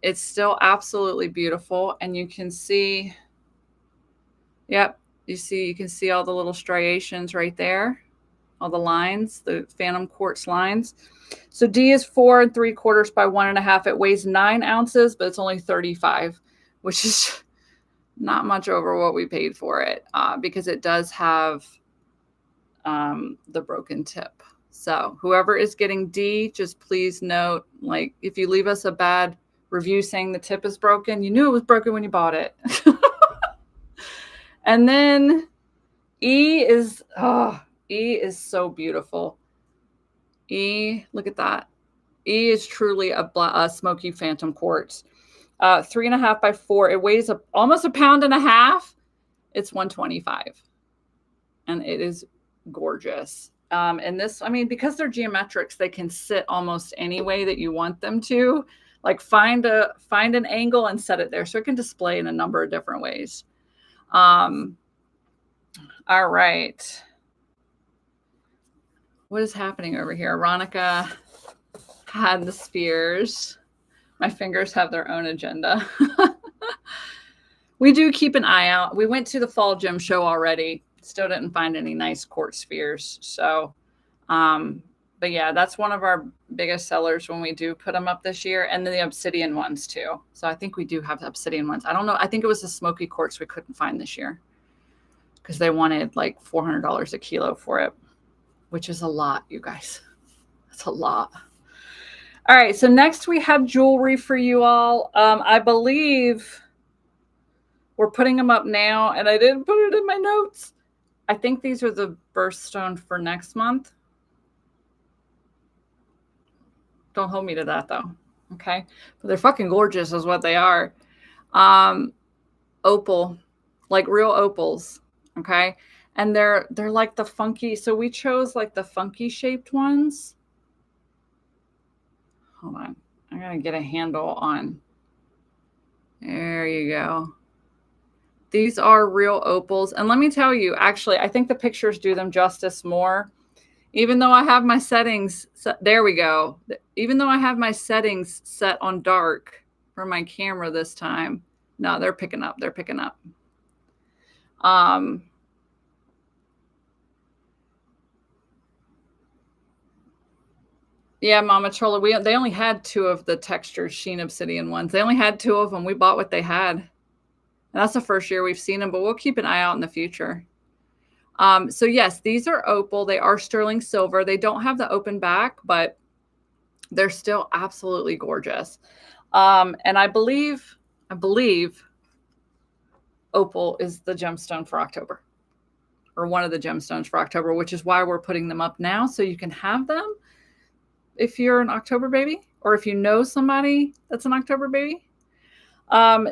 It's still absolutely beautiful, and you can see, yep, you can see all the little striations right there, all the lines, the phantom quartz lines. So D is 4 3/4 by 1 1/2. It weighs 9 ounces, but it's only 35, which is not much over what we paid for it, because it does have the broken tip. So whoever is getting D, just please note, like, if you leave us a bad review saying the tip is broken, you knew it was broken when you bought it. And then E is so beautiful. E, look at that. E is truly a smoky phantom quartz. 3.5 by 4. It weighs almost 1.5 pounds. It's $125, and it is gorgeous. And this, I mean, because they're geometrics, they can sit almost any way that you want them to. Like find an angle and set it there, so it can display in a number of different ways. All right. What is happening over here? Veronica had the spheres. My fingers have their own agenda. We do keep an eye out. We went to the fall gem show already. Still didn't find any nice quartz spheres. So, but yeah, that's one of our biggest sellers when we do put them up this year. And then the obsidian ones too. So I think we do have the obsidian ones. I don't know. I think it was the smoky quartz we couldn't find this year because they wanted like $400 a kilo for it, which is a lot, you guys. That's a lot. All right. So next we have jewelry for you all. I believe we're putting them up now, and I didn't put it in my notes. I think these are the birthstone for next month. Don't hold me to that though. Okay. But they're fucking gorgeous is what they are. Opal, like real opals. Okay. And they're like the funky. So we chose like the funky shaped ones. Hold on. I gotta get a handle on. There you go. These are real opals. And let me tell you, actually, I think the pictures do them justice more. Even though I have my settings, there we go. Even though I have my settings set on dark for my camera this time. No, they're picking up. They're picking up. Yeah, Mama Chola, they only had 2 of the textured sheen obsidian ones. They only had 2 of them. We bought what they had. And that's the first year we've seen them, but we'll keep an eye out in the future. So yes, these are opal. They are sterling silver. They don't have the open back, but they're still absolutely gorgeous. And I believe opal is the gemstone for October, or one of the gemstones for October, which is why we're putting them up now. So you can have them if you're an October baby, or if you know somebody that's an October baby.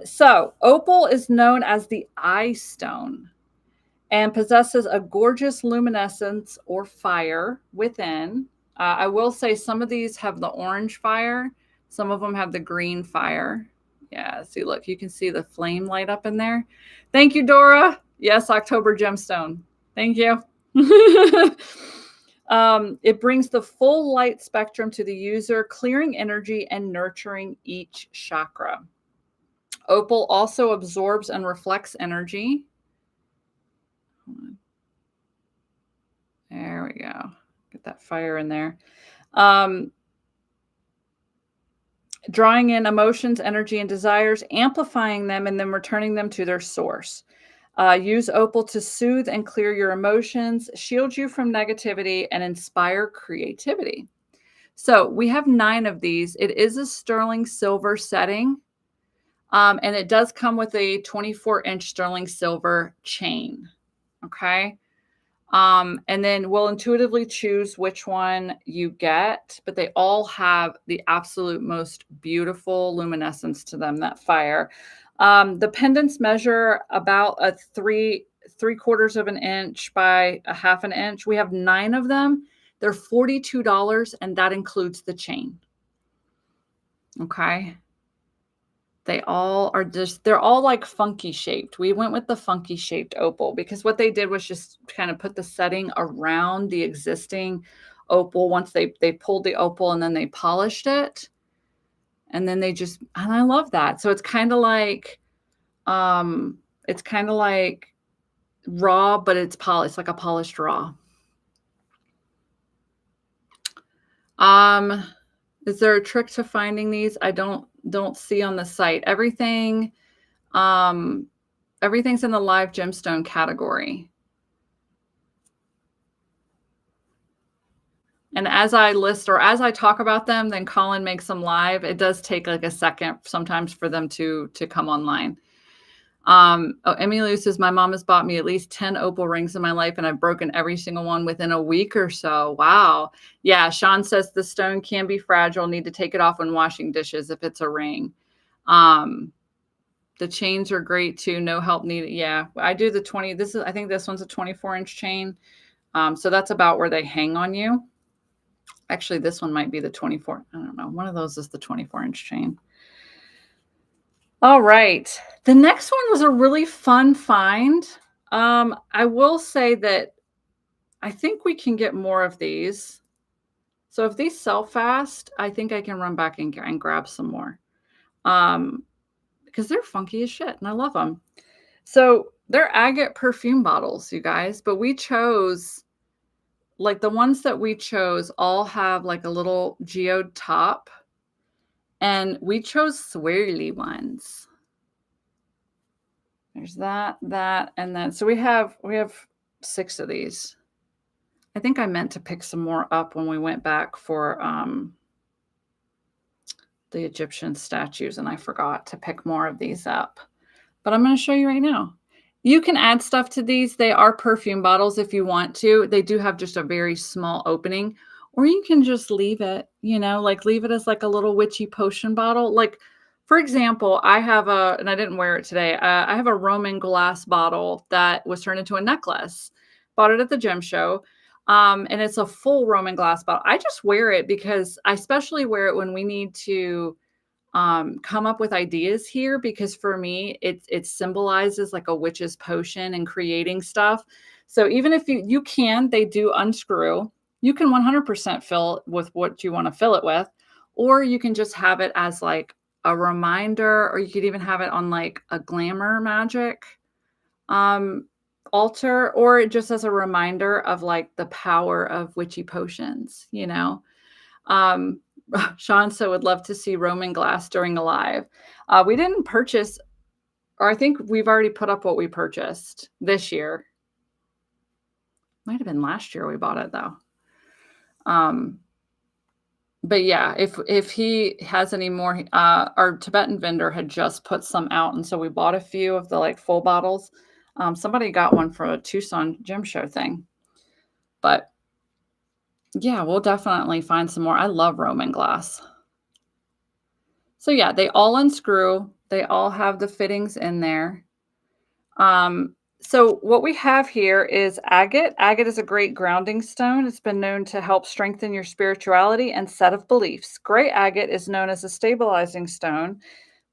So opal is known as the eye stone and possesses a gorgeous luminescence or fire within. I will say some of these have the orange fire. Some of them have the green fire. Yeah, see, look, you can see the flame light up in there. Thank you, Dora. Yes, October gemstone. Thank you. It brings the full light spectrum to the user, clearing energy and nurturing each chakra. Opal also absorbs and reflects energy. There we go. Get that fire in there. Drawing in emotions, energy, and desires, amplifying them, and then returning them to their source. Use opal to soothe and clear your emotions, shield you from negativity, and inspire creativity. So we have 9 of these. It is a sterling silver setting. And it does come with a 24-inch sterling silver chain. Okay. And then we'll intuitively choose which one you get, but they all have the absolute most beautiful luminescence to them, that fire. The pendants measure about a 3/4 of an inch by a 1/2 inch. We have 9 of them. They're $42, and that includes the chain. Okay. They all are they're all like funky shaped. We went with the funky shaped opal because what they did was just kind of put the setting around the existing opal. Once they pulled the opal and then they polished it. And then and I love that. So it's kind of like, raw, but it's polished, like a polished raw. Is there a trick to finding these? I don't see on the site. Everything, everything's in the live gemstone category. And as I list or as I talk about them, then Colin makes them live. It does take like a second sometimes for them to come online. Oh, Emily says, my mom has bought me at least 10 opal rings in my life, and I've broken every single one within a week or so. Wow. Yeah. Sean says the stone can be fragile. Need to take it off when washing dishes if it's a ring. The chains are great too. No help needed. Yeah. I do the 20. I think this one's a 24-inch chain. So that's about where they hang on you. Actually, this one might be the 24. I don't know. One of those is the 24-inch chain. All right. The next one was a really fun find. I will say that I think we can get more of these. So if these sell fast, I think I can run back and grab some more. Because they're funky as shit and I love them. So they're agate perfume bottles, you guys, but we chose, like the ones that we chose all have like a little geode top, and we chose swirly ones. There's that, and then, so we have 6 of these. I think I meant to pick some more up when we went back for the Egyptian statues, and I forgot to pick more of these up. But I'm going to show you right now. You can add stuff to these. They are perfume bottles if you want to. They do have just a very small opening, or you can just leave it, like leave it as like a little witchy potion bottle. Like, for example, I have and I didn't wear it today. I have a Roman glass bottle that was turned into a necklace. Bought it at the gem show. And it's a full Roman glass bottle. I just wear it because I especially wear it when we need to come up with ideas here, because for me, it symbolizes like a witch's potion and creating stuff. So even if they do unscrew, you can 100% fill it with what you want to fill it with, or you can just have it as like a reminder, or you could even have it on like a glamour magic altar, or just as a reminder of like the power of witchy potions, Sean so would love to see Roman glass during a live. We didn't purchase, or I think we've already put up what we purchased this year. Might have been last year we bought it though. But yeah, if he has any more, our Tibetan vendor had just put some out, and so we bought a few of the like full bottles. Somebody got one for a Tucson gem show thing, but yeah, we'll definitely find some more. I love Roman glass. So yeah, they all unscrew. They all have the fittings in there. So what we have here is agate. Agate is a great grounding stone. It's been known to help strengthen your spirituality and set of beliefs. Gray agate is known as a stabilizing stone,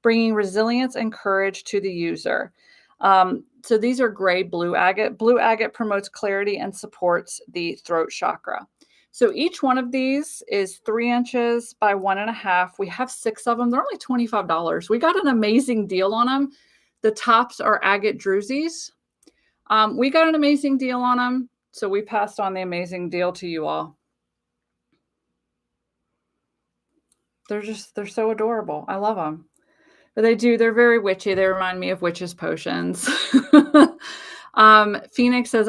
bringing resilience and courage to the user. So these are gray blue agate. Blue agate promotes clarity and supports the throat chakra. So each one of these is 3 inches by 1.5. We have 6 of them. They're only $25. We got an amazing deal on them. The tops are agate drusies. We got an amazing deal on them, so we passed on the amazing deal to you all. They're so adorable. I love them. But they're very witchy. They remind me of witches' potions. Phoenix says,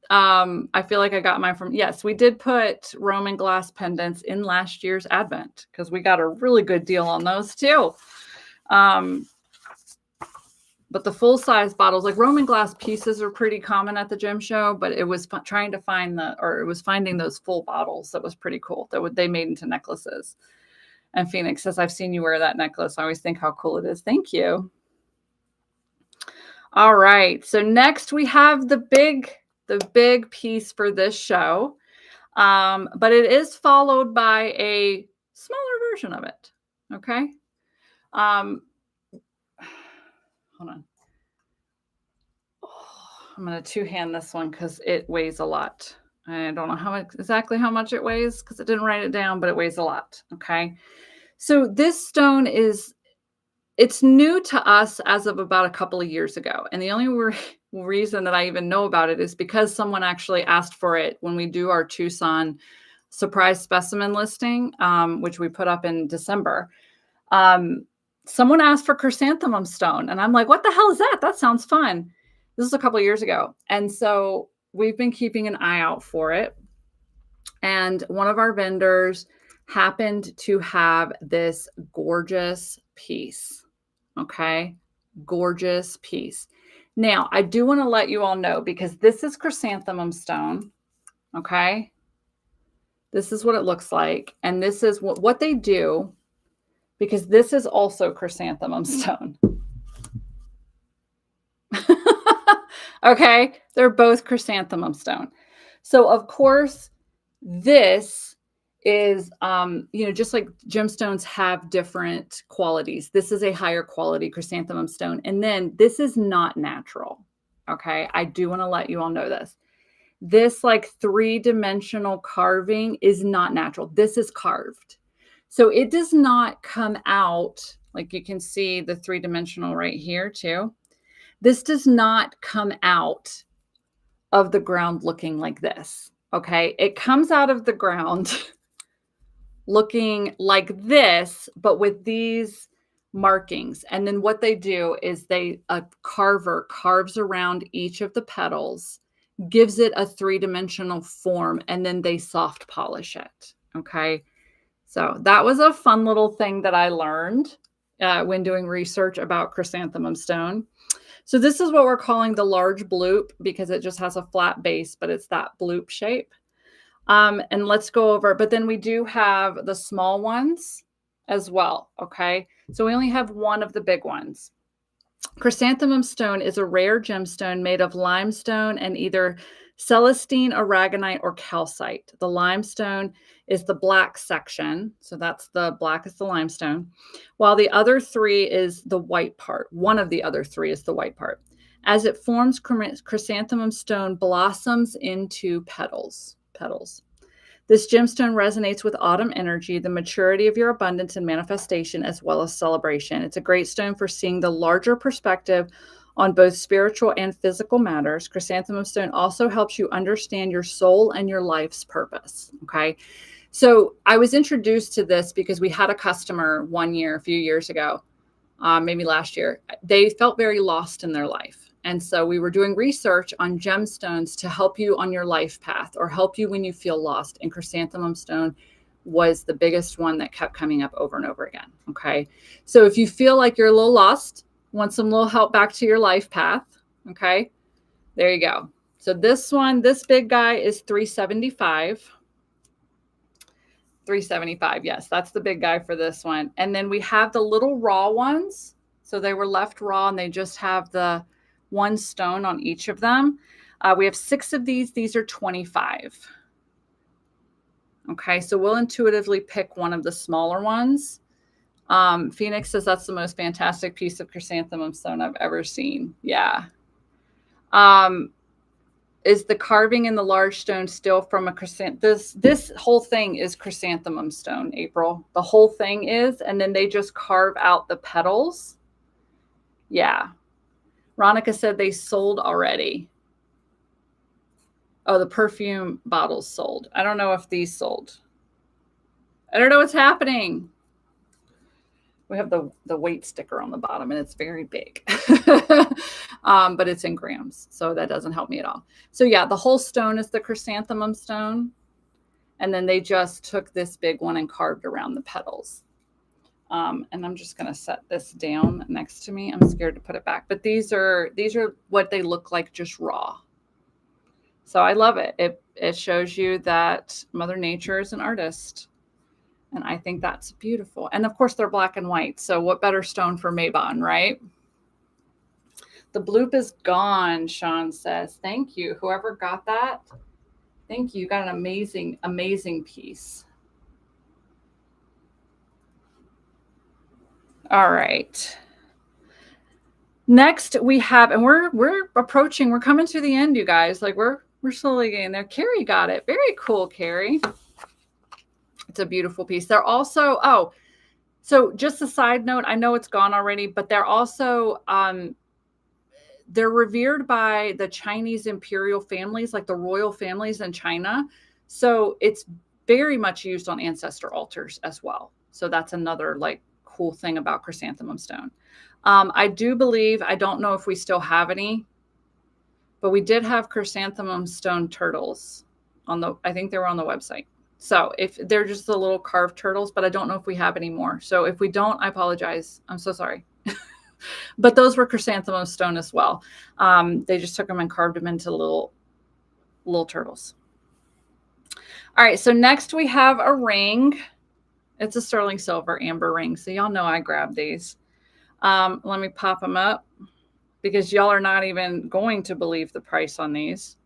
I feel like I got mine from, yes, we did put Roman glass pendants in last year's Advent because we got a really good deal on those too. But the full-size bottles, like Roman glass pieces, are pretty common at the gem show, but it was trying to find finding those full bottles that was pretty cool, that they made into necklaces. And Phoenix says, I've seen you wear that necklace. I always think how cool it is. Thank you. All right. So next we have the big piece for this show. But it is followed by a smaller version of it. Okay. Hold on. I'm going to two-hand this one because it weighs a lot. I don't know exactly how much it weighs because it didn't write it down, but it weighs a lot. Okay. So this stone it's new to us as of about a couple of years ago. And the only reason that I even know about it is because someone actually asked for it when we do our Tucson surprise specimen listing, which we put up in December. Someone asked for chrysanthemum stone. And I'm like, what the hell is that? That sounds fun. This is a couple of years ago. And so we've been keeping an eye out for it. And one of our vendors happened to have this gorgeous piece. Okay. Gorgeous piece. Now, I do want to let you all know, because this is chrysanthemum stone, okay? This is what it looks like. And this is what they do, because this is also chrysanthemum stone. Okay, they're both chrysanthemum stone. So of course, this is, just like gemstones have different qualities. This is a higher quality chrysanthemum stone. And then this is not natural. Okay, I do want to let you all know this. This like three-dimensional carving is not natural. This is carved. So it does not come out, like you can see the three-dimensional right here too. This does not come out of the ground looking like this, okay? It comes out of the ground looking like this, but with these markings. And then what they do is a carver carves around each of the petals, gives it a three-dimensional form, and then they soft polish it, okay? So that was a fun little thing that I learned when doing research about chrysanthemum stone. So this is what we're calling the large bloop, because it just has a flat base, but it's that bloop shape. And let's go over, but then we do have the small ones as well, okay? So we only have one of the big ones. Chrysanthemum stone is a rare gemstone made of limestone and either celestine, aragonite, or calcite. The limestone is the black section. So that's the black is the limestone, while the other three is the white part. One of the other three is the white part. As it forms, chrysanthemum stone blossoms into petals. This gemstone resonates with autumn energy, the maturity of your abundance and manifestation, as well as celebration. It's a great stone for seeing the larger perspective on both spiritual and physical matters. Chrysanthemum stone also helps you understand your soul and your life's purpose, okay? So I was introduced to this because we had a customer one year, a few years ago, maybe last year. They felt very lost in their life. And so we were doing research on gemstones to help you on your life path or help you when you feel lost. And chrysanthemum stone was the biggest one that kept coming up over and over again. Okay. So if you feel like you're a little lost, want some little help back to your life path. Okay. There you go. So this one, this big guy is $375. $375. Yes, that's the big guy for this one. And then we have the little raw ones. So they were left raw and they just have the one stone on each of them. We have 6 of these. These are 25. Okay, so we'll intuitively pick one of the smaller ones. Phoenix says that's the most fantastic piece of chrysanthemum stone I've ever seen. Yeah. Is the carving in the large stone still from a chrysanthemum? This whole thing is chrysanthemum stone, April. The whole thing is, and then they just carve out the petals. Yeah. Ronica said they sold already. Oh, the perfume bottles sold. I don't know if these sold. I don't know what's happening. We have the weight sticker on the bottom and it's very big, but it's in grams. So that doesn't help me at all. So yeah, the whole stone is the chrysanthemum stone. And then they just took this big one and carved around the petals. And I'm just going to set this down next to me. I'm scared to put it back, but these are what they look like just raw. So I love it. It shows you that Mother Nature is an artist. And I think that's beautiful. And of course they're black and white. So what better stone for Mabon, right? The bloop is gone, Sean says. Thank you. Whoever got that. Thank you. You got an amazing, amazing piece. All right. Next we have, and we're approaching, we're coming to the end, you guys. Like we're slowly getting there. Carrie got it. Very cool, Carrie. It's a beautiful piece. They're also, so just a side note, I know it's gone already, but they're also, they're revered by the Chinese imperial families, like the royal families in China. So it's very much used on ancestor altars as well. So that's another like cool thing about chrysanthemum stone. I do believe, I don't know if we still have any, but we did have chrysanthemum stone turtles I think they were on the website. So if they're just the little carved turtles, but I don't know if we have any more. So if we don't, I apologize. I'm so sorry. But those were chrysanthemum stone as well. They just took them and carved them into little turtles. All right, so next we have a ring. It's a sterling silver amber ring. So y'all know I grabbed these. Let me pop them up because y'all are not even going to believe the price on these.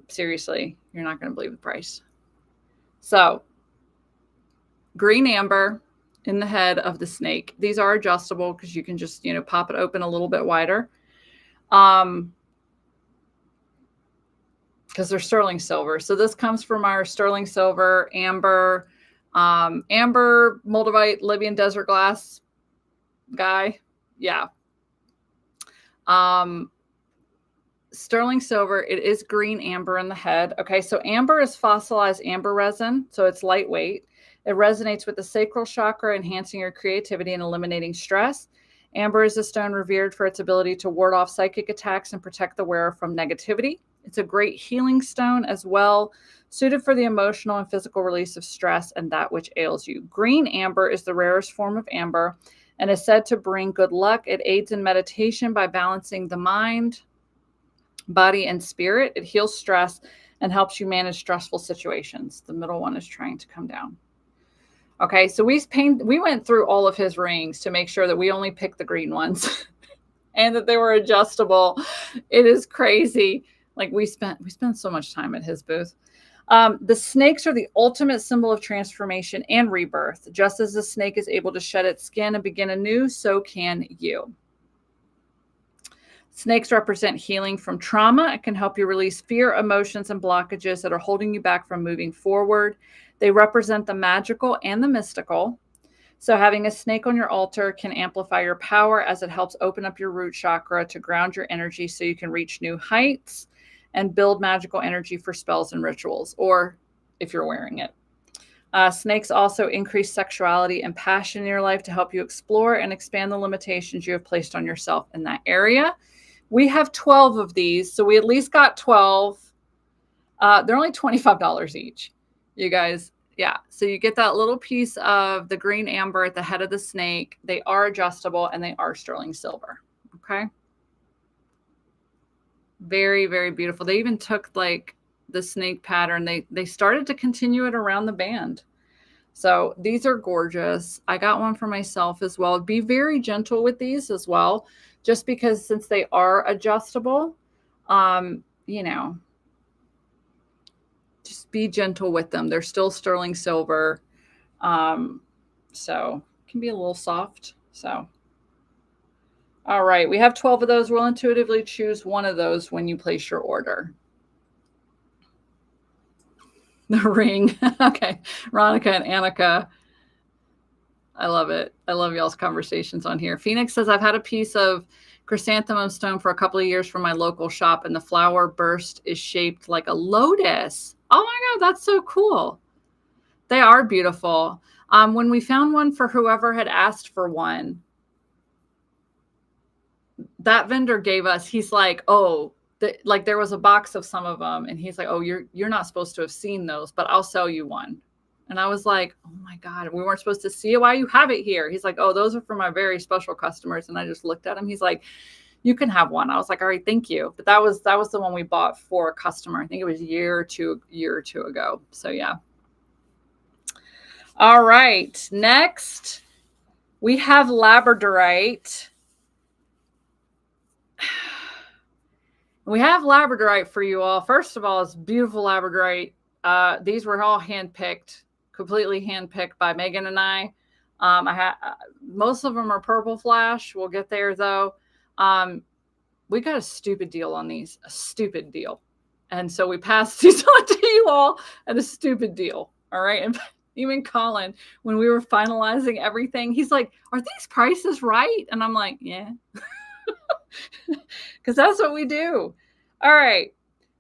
Seriously, you're not going to believe the price. So green amber in the head of the snake. These are adjustable because you can just, pop it open a little bit wider. Because they're sterling silver. So this comes from our sterling silver, amber, amber, moldavite, Libyan desert glass guy. Yeah. Sterling silver, it is green amber in the head. Okay, so amber is fossilized amber resin, so it's lightweight. It resonates with the sacral chakra, enhancing your creativity and eliminating stress. Amber is a stone revered for its ability to ward off psychic attacks and protect the wearer from negativity. It's a great healing stone as well, suited for the emotional and physical release of stress and that which ails you. Green amber is the rarest form of amber and is said to bring good luck. It aids in meditation by balancing the mind, body, and spirit. It heals stress and helps you manage stressful situations. The middle one is trying to come down. Okay, so we went through all of his rings to make sure that we only picked the green ones and that they were adjustable. It is crazy. Like we spent so much time at his booth. The snakes are the ultimate symbol of transformation and rebirth. Just as the snake is able to shed its skin and begin anew, so can you. Snakes represent healing from trauma. It can help you release fear, emotions, and blockages that are holding you back from moving forward. They represent the magical and the mystical. So having a snake on your altar can amplify your power as it helps open up your root chakra to ground your energy so you can reach new heights and build magical energy for spells and rituals, or if you're wearing it. Snakes also increase sexuality and passion in your life to help you explore and expand the limitations you have placed on yourself in that area. We have 12 of these, so we at least got 12. They're only $25 each, you guys. Yeah, so you get that little piece of the green amber at the head of the snake. They are adjustable and they are sterling silver, okay? Very, very beautiful. They even took like the snake pattern. They started to continue it around the band. So these are gorgeous. I got one for myself as well. Be very gentle with these as well, just because since they are adjustable, just be gentle with them. They're still sterling silver. So it can be a little soft. So, all right. We have 12 of those. We'll intuitively choose one of those when you place your order. The ring. Okay. Ronica and Annika. I love it. I love y'all's conversations on here. Phoenix says, I've had a piece of chrysanthemum stone for a couple of years from my local shop, and the flower burst is shaped like a lotus. Oh my God, that's so cool. They are beautiful. When we found one for whoever had asked for one, that vendor gave us, he's like, oh, like there was a box of some of them. And he's like, oh, you're not supposed to have seen those, but I'll sell you one. And I was like, oh my God, we weren't supposed to see it. Why you have it here? He's like, oh, those are for my very special customers. And I just looked at him. He's like, you can have one. I was like, all right, thank you. But that was the one we bought for a customer. I think it was a year or two ago. So yeah. All right. Next, we have labradorite. We have labradorite for you all. First of all, it's beautiful labradorite. These were all handpicked, completely handpicked by Megan and I. Most of them are purple flash. We'll get there though. We got a stupid deal on these, a stupid deal. And so we passed these on to you all at a stupid deal. All right. And even Colin, when we were finalizing everything, he's like, are these prices right? And I'm like, yeah. Because that's what we do. All right.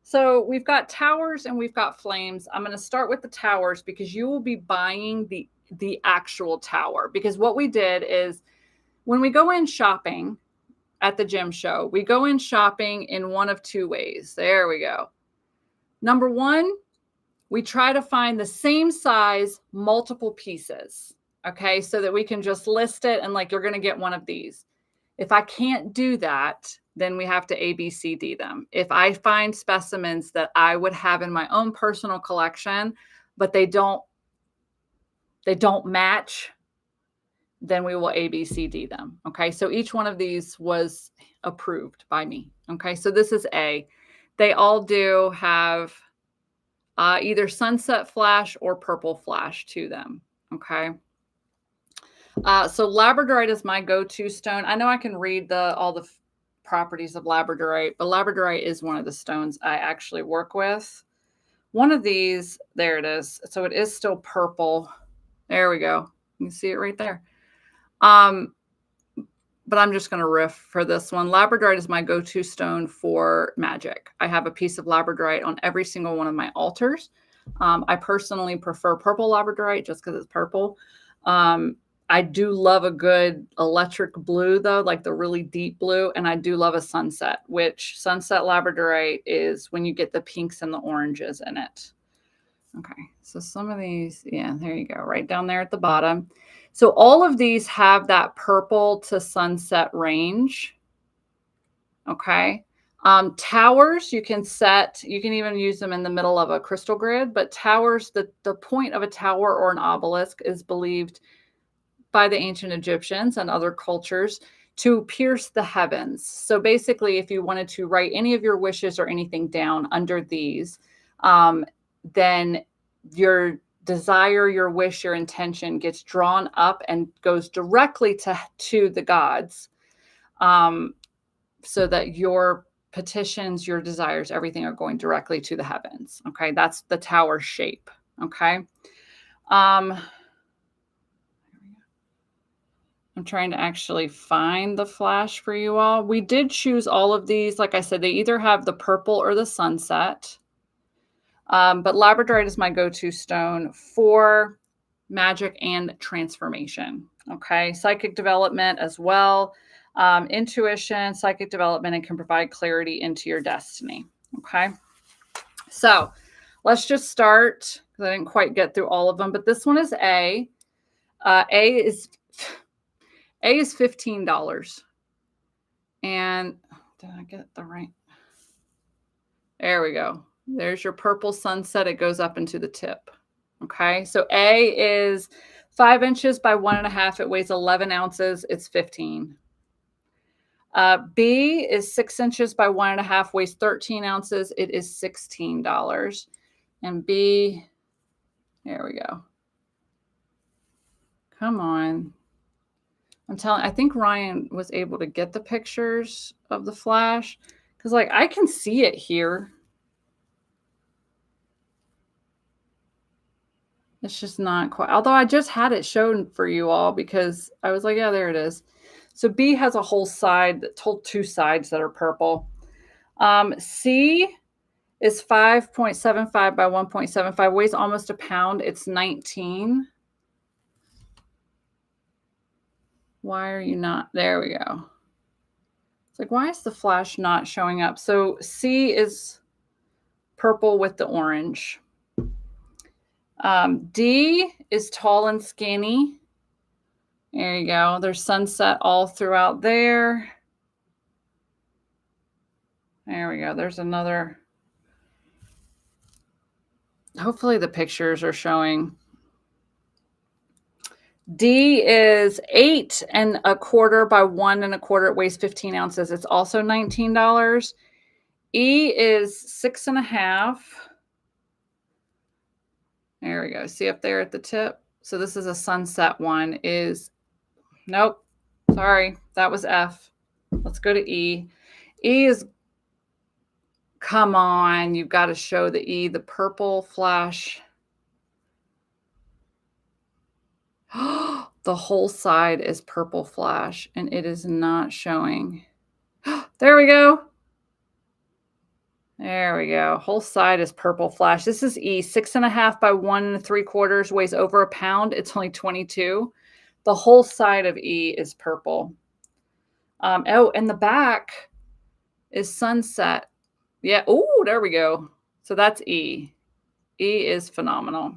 So we've got towers and we've got flames. I'm going to start with the towers because you will be buying the actual tower. Because what we did is when we go in shopping at the gem show, we go in shopping in one of two ways. There we go. Number one, we try to find the same size, multiple pieces. Okay. So that we can just list it and like, you're going to get one of these. If I can't do that, then we have to ABCD them. If I find specimens that I would have in my own personal collection, but they don't match, then we will ABCD them. Okay, so each one of these was approved by me. Okay, so this is A. They all do have either sunset flash or purple flash to them. Okay. So labradorite is my go-to stone. I know I can read all the properties of labradorite, but labradorite is one of the stones I actually work with. One of these, there it is. So it is still purple. There we go. You can see it right there. But I'm just going to riff for this one. Labradorite is my go-to stone for magic. I have a piece of labradorite on every single one of my altars. I personally prefer purple labradorite just because it's purple. I do love a good electric blue, though, like the really deep blue. And I do love a sunset, which sunset labradorite is when you get the pinks and the oranges in it. Okay, so some of these, yeah, there you go, right down there at the bottom. So all of these have that purple to sunset range. Okay. Towers, you can even use them in the middle of a crystal grid, but towers, the point of a tower or an obelisk is believed by the ancient Egyptians and other cultures to pierce the heavens. So basically, if you wanted to write any of your wishes or anything down under these, then your desire, your wish, your intention gets drawn up and goes directly to the gods, so that your petitions, your desires, everything are going directly to the heavens. Okay, that's the tower shape. Okay. I'm trying to actually find the flash for you all. We did choose all of these. Like I said, they either have the purple or the sunset. But labradorite is my go-to stone for magic and transformation. Okay, psychic development as well. Intuition, psychic development, and can provide clarity into your destiny. Okay, so let's just start, because I didn't quite get through all of them, but this one is A. A is $15. And did I get the right? There we go. There's your purple sunset. It goes up into the tip. Okay, so A is 5 inches by 1.5. It weighs 11 ounces. It's 15. B is 6 inches by 1.5, weighs 13 ounces. It is $16. And B, there we go. Come on. I think Ryan was able to get the pictures of the flash, because like I can see it here. It's just not quite, although I just had it shown for you all because I was like, yeah, there it is. So B has a whole side, two sides that are purple. C is 5.75 by 1.75, weighs almost a pound. It's 19. Why are you not? There we go. It's like, why is the flash not showing up? So C is purple with the orange. D is tall and skinny. There you go. There's sunset all throughout there. There we go. There's another. Hopefully the pictures are showing. D is 8.25 by 1.25. It weighs 15 ounces. It's also $19. E is 6.5. There we go. See up there at the tip? So this is a sunset one. Nope. Sorry. That was F. Let's go to E. E is, come on. You've got to show the E, the purple flash. The whole side is purple flash, and it is not showing. There we go. There we go. Whole side is purple flash. This is E, 6.5 by 1.75, weighs over a pound. It's only 22. The whole side of E is purple. Oh, and the back is sunset. Yeah. Oh, there we go. So that's E. E is phenomenal.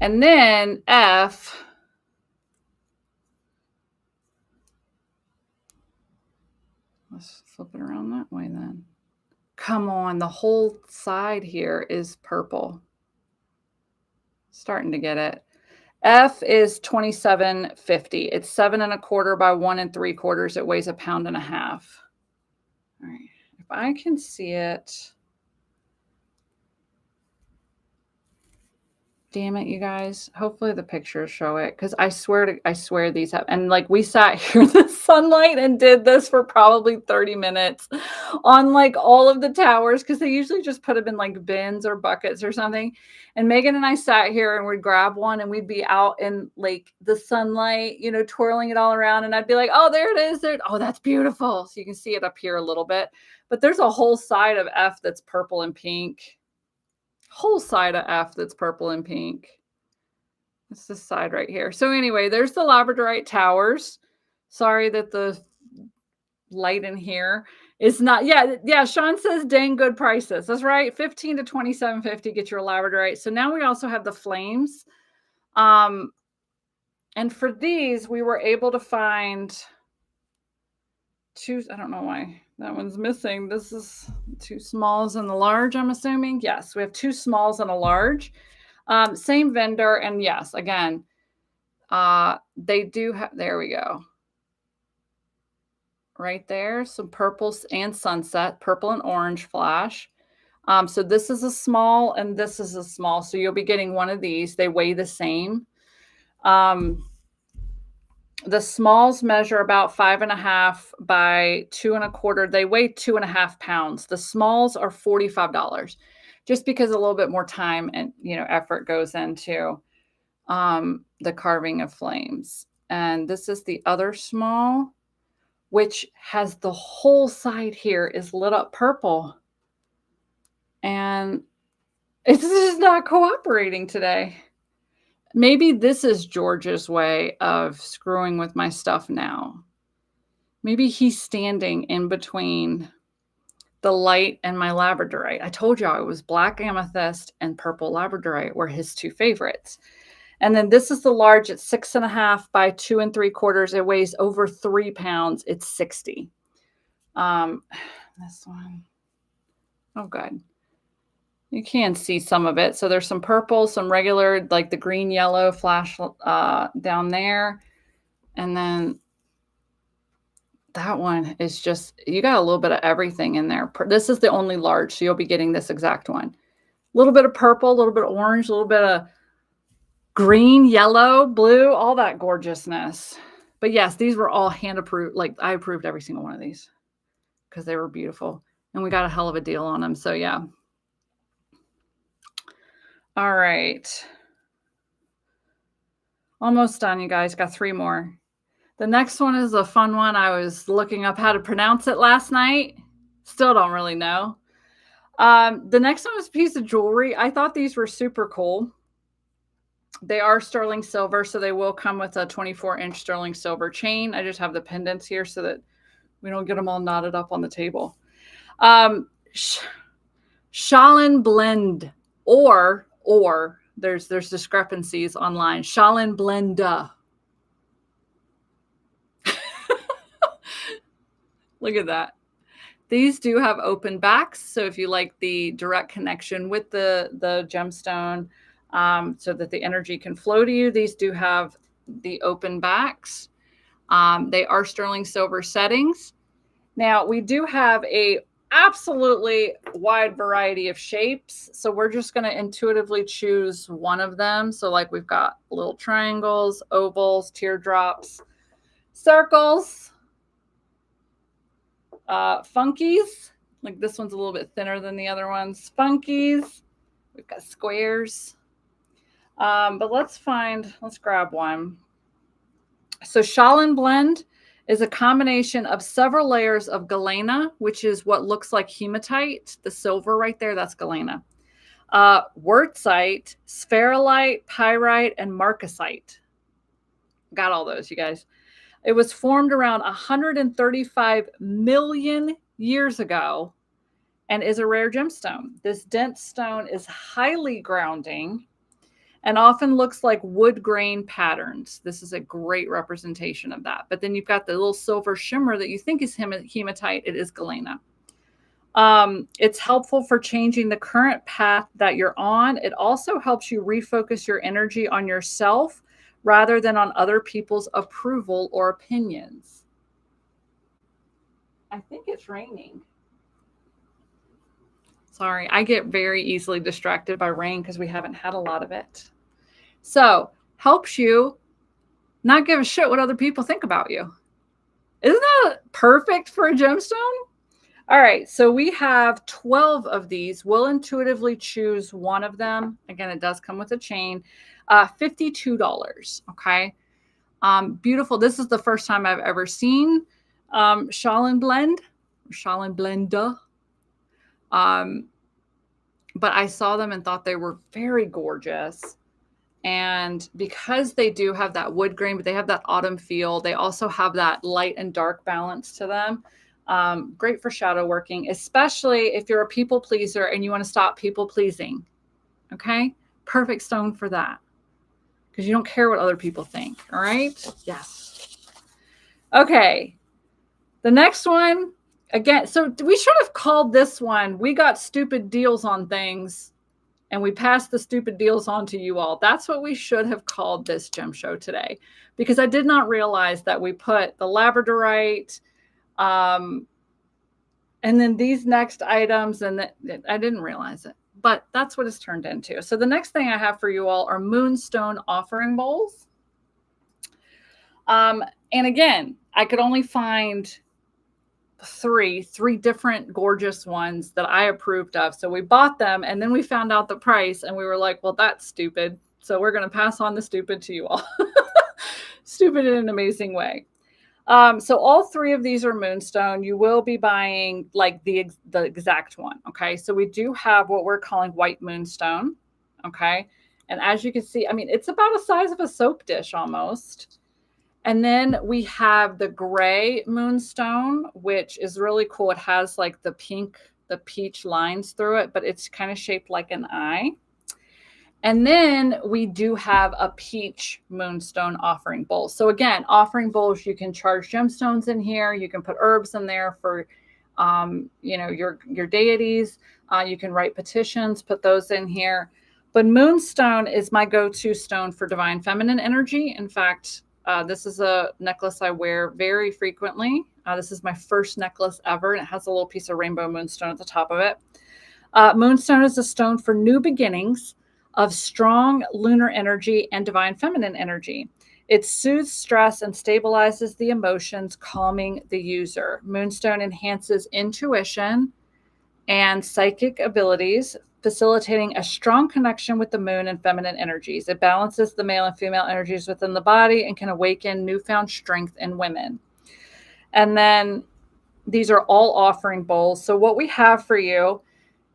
And then F. flip it around that way then. Come on, the whole side here is purple. Starting to get it. F is 27.50. It's 7 1/4 by 1 3/4. It weighs 1.5 pounds. All right, if I can see it. Damn it, you guys. Hopefully the pictures show it, because I swear these have, and like we sat here in the sunlight and did this for probably 30 minutes on like all of the towers, because they usually just put them in like bins or buckets or something. And Megan and I sat here and we'd grab one and we'd be out in like the sunlight, you know, twirling it all around. And I'd be like, oh, there it is. There. Oh, that's beautiful. So you can see it up here a little bit, but there's a whole side of F that's purple and pink. Whole side of F that's purple and pink. It's this side right here. So anyway, there's the labradorite towers. Sorry that the light in here is not. Yeah. Sean says dang good prices. That's right. 15 to 27.50 get your labradorite. So now we also have the flames. And for these, we were able to find two. I don't know why that one's missing. This is 2 smalls and the large, I'm assuming. Yes, we have 2 smalls and a large. Same vendor. And yes, again, they do have, there we go. Right there, some purples and sunset, purple and orange flash. So this is a small and this is a small. So you'll be getting one of these. They weigh the same. The smalls measure about 5.5 by 2 1/4. They weigh 2.5 pounds. The smalls are $45, just because a little bit more time and, you know, effort goes into the carving of flames. And this is the other small, which has the whole side here is lit up purple. And it's just not cooperating today. Maybe this is George's way of screwing with my stuff now. Maybe he's standing in between the light and my labradorite. I told y'all it was black amethyst and purple labradorite were his 2 favorites. And then this is the large. It's 6.5 by 2 3/4. It weighs over 3 pounds. It's 60. This one. Oh, good. You can see some of it. So there's some purple, some regular, like the green, yellow flash down there. And then that one is just, you got a little bit of everything in there. This is the only large, so you'll be getting this exact one. A little bit of purple, a little bit of orange, a little bit of green, yellow, blue, all that gorgeousness. But yes, these were all hand approved. Like I approved every single one of these because they were beautiful. And we got a hell of a deal on them. So yeah. All right. Almost done, you guys. Got 3 more. The next one is a fun one. I was looking up how to pronounce it last night. Still don't really know. The next one was a piece of jewelry. I thought these were super cool. They are sterling silver, so they will come with a 24-inch sterling silver chain. I just have the pendants here so that we don't get them all knotted up on the table. Shaolin Blend or there's discrepancies online. Shaolin Blenda. Look at that. These do have open backs. So if you like the direct connection with the gemstone, so that the energy can flow to you, these do have the open backs. They are sterling silver settings. Now we do have a absolutely wide variety of shapes. So we're just going to intuitively choose one of them. So like we've got little triangles, ovals, teardrops, circles, funkies. Like this one's a little bit thinner than the other ones. Funkies. We've got squares. But let's grab one. So Shaolin Blend is a combination of several layers of galena, which is what looks like hematite. The silver right there, that's galena. Wurtzite, spherulite, pyrite, and marcasite. Got all those, you guys. It was formed around 135 million years ago and is a rare gemstone. This dense stone is highly grounding and often looks like wood grain patterns. This is a great representation of that. But then you've got the little silver shimmer that you think is hematite. It is galena. It's helpful for changing the current path that you're on. It also helps you refocus your energy on yourself rather than on other people's approval or opinions. I think it's raining. Sorry, I get very easily distracted by rain because we haven't had a lot of it. So, helps you not give a shit what other people think about you. Isn't that perfect for a gemstone? All right, so we have 12 of these. We'll intuitively choose one of them. Again, it does come with a chain. $52, okay? Beautiful. This is the first time I've ever seen Shaolin Blenda. But I saw them and thought they were very gorgeous. And because they do have that wood grain, but they have that autumn feel, they also have that light and dark balance to them. Great for shadow working, especially if you're a people pleaser and you want to stop people pleasing. Okay? Perfect stone for that. Because you don't care what other people think. All right? Yes. Okay. The next one, again, so we should have called this one, we got stupid deals on things and we passed the stupid deals on to you all. That's what we should have called this gem show today, because I did not realize that we put the labradorite, and then these next items, and I didn't realize it, but that's what it's turned into. So the next thing I have for you all are moonstone offering bowls. And again, I could only find three different gorgeous ones that I approved of. So we bought them and then we found out the price and we were like, well, that's stupid. So we're going to pass on the stupid to you all. Stupid in an amazing way. So all three of these are moonstone. You will be buying like the exact one. Okay. So we do have what we're calling white moonstone. Okay. And as you can see, I mean, it's about the size of a soap dish almost. And then we have the gray moonstone, which is really cool. It has like the peach lines through it, but it's kind of shaped like an eye. And then we do have a peach moonstone offering bowl. So again, offering bowls, you can charge gemstones in here. You can put herbs in there for, your deities. You can write petitions, put those in here. But moonstone is my go-to stone for divine feminine energy. In fact, this is a necklace I wear very frequently. This is my first necklace ever, and it has a little piece of rainbow moonstone at the top of it. Moonstone is a stone for new beginnings of strong lunar energy and divine feminine energy. It soothes stress and stabilizes the emotions, calming the user. Moonstone enhances intuition and psychic abilities, facilitating a strong connection with the moon and feminine energies. It balances the male and female energies within the body and can awaken newfound strength in women. And then these are all offering bowls. So what we have for you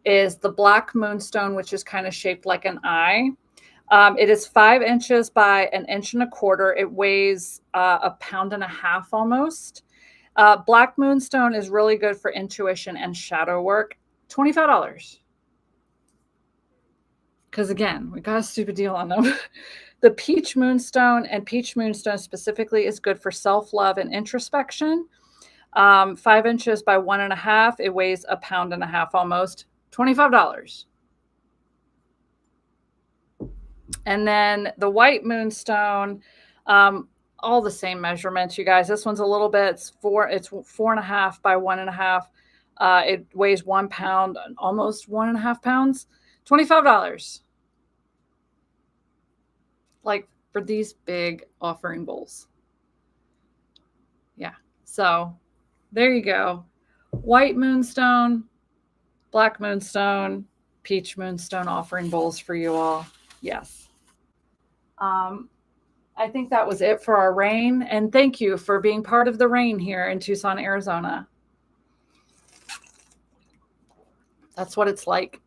is the black moonstone, which is kind of shaped like an eye. It is 5 inches by 1.25 inches. It weighs 1.5 pounds almost. Black moonstone is really good for intuition and shadow work. $25. Because again, we got a stupid deal on them. The peach moonstone, and peach moonstone specifically, is good for self-love and introspection. 5 inches by 1.5. It weighs 1.5 pounds almost. $25. And then the white moonstone, all the same measurements, you guys. This one's a little bit, it's 4.5 by 1.5. It weighs 1 pound, almost 1.5 pounds. $25. Like for these big offering bowls. Yeah. So there you go. White moonstone, black moonstone, peach moonstone offering bowls for you all. Yes. I think that was it for our rain. And thank you for being part of the rain here in Tucson, Arizona. That's what it's like.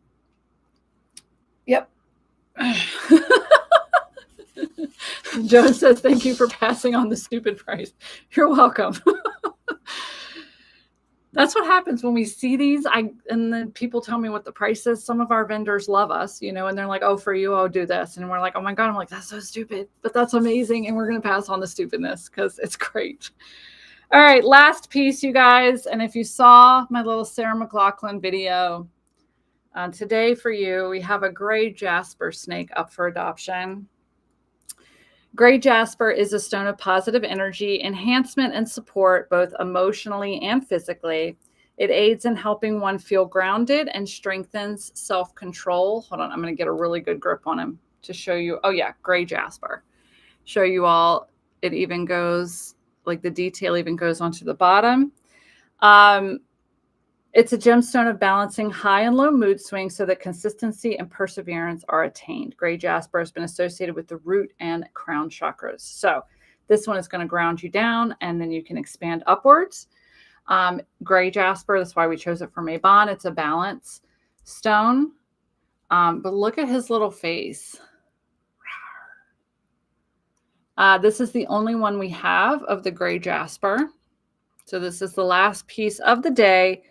Yep. Joan says, thank you for passing on the stupid price. You're welcome. That's what happens when we see these. And then people tell me what the price is. Some of our vendors love us, you know, and they're like, oh, for you, I'll do this. And we're like, oh my God. I'm like, that's so stupid, but that's amazing. And we're going to pass on the stupidness because it's great. All right. Last piece, you guys. And if you saw my little Sarah McLachlan video today for you, we have a gray jasper snake up for adoption. Gray jasper is a stone of positive energy, enhancement, and support, both emotionally and physically. It aids in helping one feel grounded and strengthens self-control. Hold on, I'm going to get a really good grip on him to show you. Oh yeah, gray jasper. Show you all. It even goes, like the detail even goes onto the bottom. It's a gemstone of balancing high and low mood swings so that consistency and perseverance are attained. Gray jasper has been associated with the root and crown chakras. So this one is going to ground you down, and then you can expand upwards. Gray jasper, that's why we chose it for Mabon. It's a balance stone. But look at his little face. This is the only one we have of the gray jasper. So this is the last piece of the day.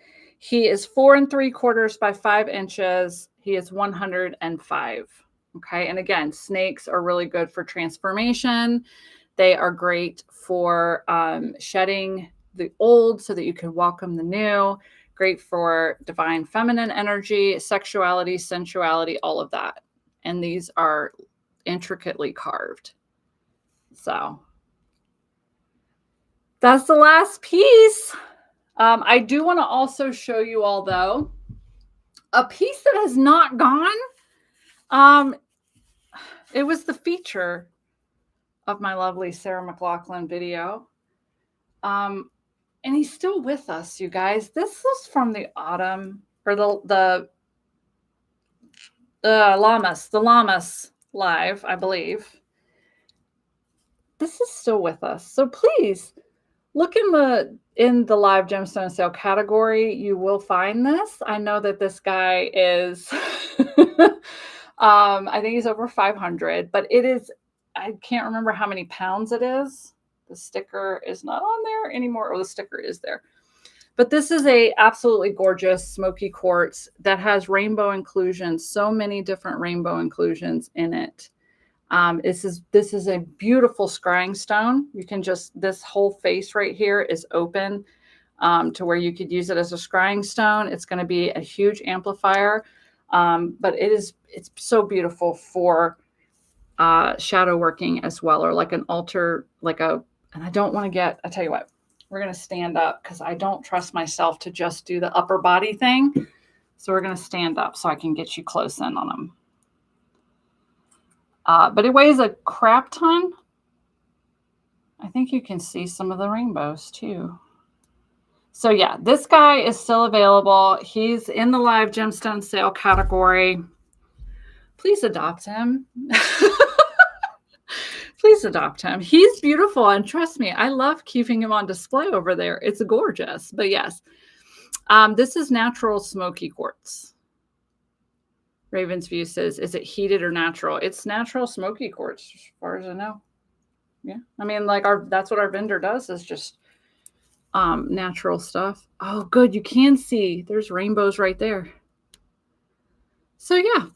He is 4 3/4 by 5 inches. He is 105. Okay. And again, snakes are really good for transformation. They are great for shedding the old so that you can welcome the new. Great for divine feminine energy, sexuality, sensuality, all of that. And these are intricately carved. So that's the last piece. I do want to also show you all, though, a piece that has not gone. It was the feature of my lovely Sarah McLachlan video. And he's still with us, you guys. This was from the autumn, or the Llamas live, I believe. This is still with us. So please look in the live gemstone sale category. You will find this. I know that this guy is, I think he's over 500, but it is, I can't remember how many pounds it is. The sticker is not on there anymore. Or the sticker is there. But this is a absolutely gorgeous smoky quartz that has rainbow inclusions, so many different rainbow inclusions in it. This is a beautiful scrying stone. You can just, this whole face right here is open to where you could use it as a scrying stone. It's going to be a huge amplifier, but it's so beautiful for shadow working as well, or like an altar, and I don't want to I tell you what, we're going to stand up because I don't trust myself to just do the upper body thing. So we're going to stand up so I can get you close in on them. But it weighs a crap ton. I think you can see some of the rainbows too. So yeah, this guy is still available. He's in the live gemstone sale category. Please adopt him. Please adopt him. He's beautiful. And trust me, I love keeping him on display over there. It's gorgeous. But yes, this is natural smoky quartz. Raven's View says, is it heated or natural? It's natural smoky quartz, as far as I know. Yeah. I mean, like that's what our vendor does, is just natural stuff. Oh, good. You can see there's rainbows right there. So yeah,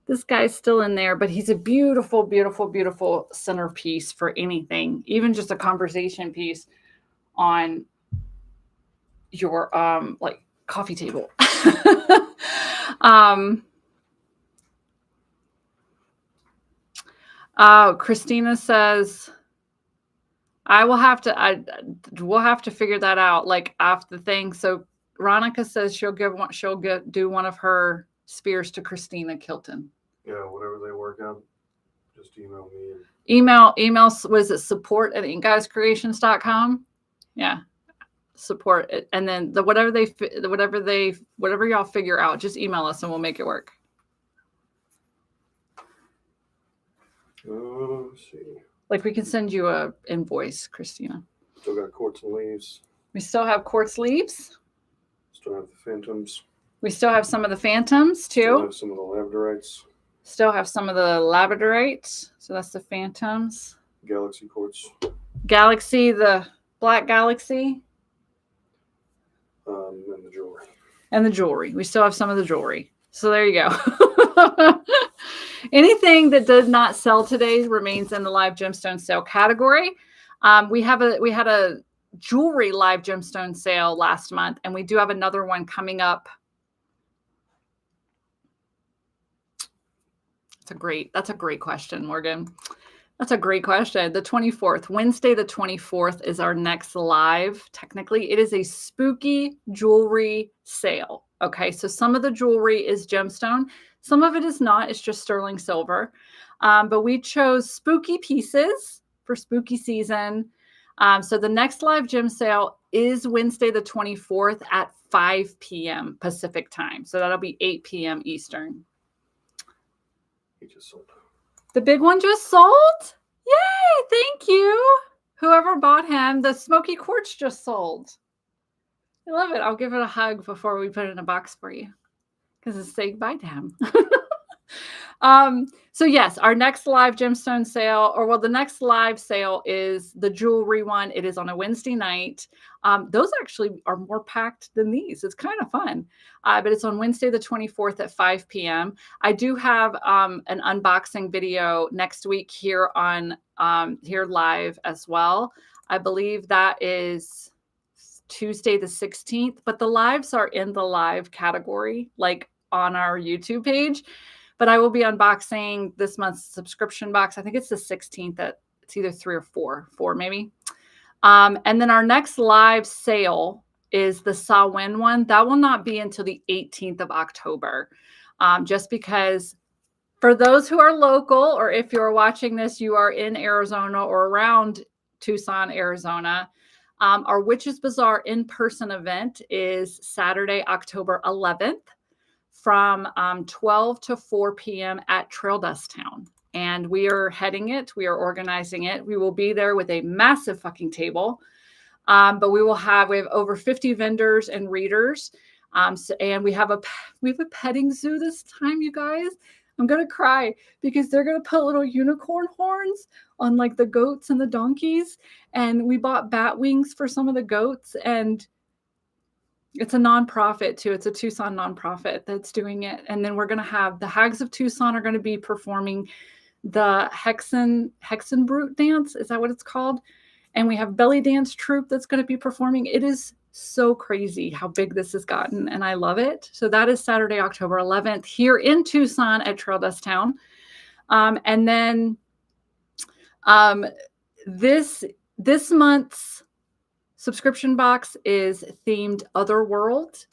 this guy's still in there, but he's a beautiful, beautiful, beautiful centerpiece for anything, even just a conversation piece on your like coffee table. Christina says, we'll have to figure that out, like after the thing. So Ronica says she'll do one of her spears to Christina Kilton. Yeah, whatever they work out, just email me. Email was it support@inkguyscreations.com? Yeah, support it, and then whatever y'all figure out, just email us and we'll make it work. Let's see. Like we can send you a invoice, Christina. Still got quartz and leaves. We still have quartz leaves. Still have the phantoms. We still have some of the phantoms too. Still have some of the labradorites. Still have some of the labradorites. So that's the phantoms. Galaxy quartz. Galaxy, the black galaxy. And the jewelry. And the jewelry. We still have some of the jewelry. So there you go. Anything that did not sell today remains in the live gemstone sale category. We had a jewelry live gemstone sale last month, and we do have another one coming up. That's a great question, Morgan. That's a great question. The 24th, Wednesday, the 24th is our next live. Technically, it is a spooky jewelry sale. Okay, so some of the jewelry is gemstone. Some of it is not. It's just sterling silver. But we chose spooky pieces for spooky season. So the next live gem sale is Wednesday, the 24th at 5 p.m. Pacific time. So that'll be 8 p.m. Eastern. He just sold. The big one just sold? Yay, thank you. Whoever bought him, the smoky quartz just sold. I love it. I'll give it a hug before we put it in a box for you because it's saying bye to him. So yes, our next live gemstone sale, the next live sale is the jewelry one. It is on a Wednesday night. Those actually are more packed than these. It's kind of fun, but it's on Wednesday, the 24th at 5 p.m. I do have an unboxing video next week here on here live as well. I believe that is Tuesday, the 16th, but the lives are in the live category, like on our YouTube page. But I will be unboxing this month's subscription box. I think it's the 16th. It's either 3 or 4 maybe. And then our next live sale is the Samhain one. That will not be until the 18th of October. Just because for those who are local, or if you're watching this, you are in Arizona or around Tucson, Arizona, our Witches Bazaar in-person event is Saturday, October 11th. From 12 to 4 p.m. at Trail Dust Town. And we are heading it. We are organizing it. We will be there with a massive fucking table. But we have over 50 vendors and readers. And we have a petting zoo this time, you guys. I'm going to cry because they're going to put little unicorn horns on like the goats and the donkeys. And we bought bat wings for some of the goats, and it's a nonprofit too. It's a Tucson nonprofit that's doing it. And then we're going to have the Hags of Tucson are going to be performing the Hexenbrut dance. Is that what it's called? And we have belly dance troupe that's going to be performing. It is so crazy how big this has gotten, and I love it. So that is Saturday, October 11th here in Tucson at Trail Dust Town. And then this month's subscription box is themed Otherworld.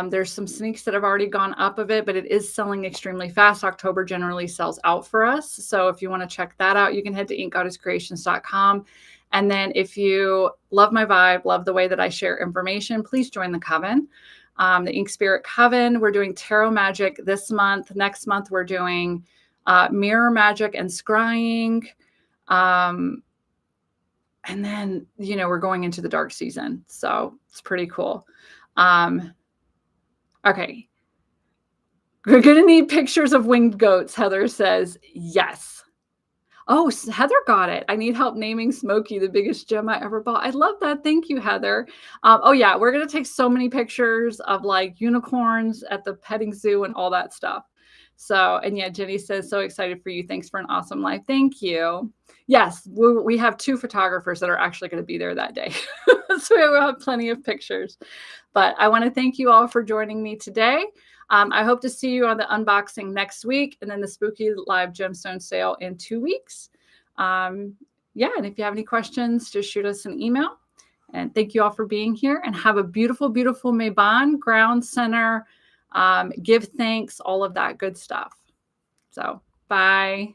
There's some sneaks that have already gone up of it, but it is selling extremely fast. October generally sells out for us. So if you want to check that out, you can head to inkgoddesscreations.com. And then if you love my vibe, love the way that I share information, please join the Coven, the Ink Spirit Coven. We're doing tarot magic this month. Next month, we're doing mirror magic and scrying. And then, we're going into the dark season. So it's pretty cool. Okay. We're going to need pictures of winged goats, Heather says. Yes. Oh, Heather got it. I need help naming Smokey, the biggest gem I ever bought. I love that. Thank you, Heather. Oh, yeah. We're going to take so many pictures of like unicorns at the petting zoo and all that stuff. So, and yeah, Jenny says, so excited for you. Thanks for an awesome live. Thank you. Yes, we have 2 photographers that are actually going to be there that day. So we will have plenty of pictures. But I want to thank you all for joining me today. I hope to see you on the unboxing next week, and then the spooky live gemstone sale in 2 weeks. And if you have any questions, just shoot us an email. And thank you all for being here, and have a beautiful, beautiful Mabon ground center. Give thanks, all of that good stuff. So bye.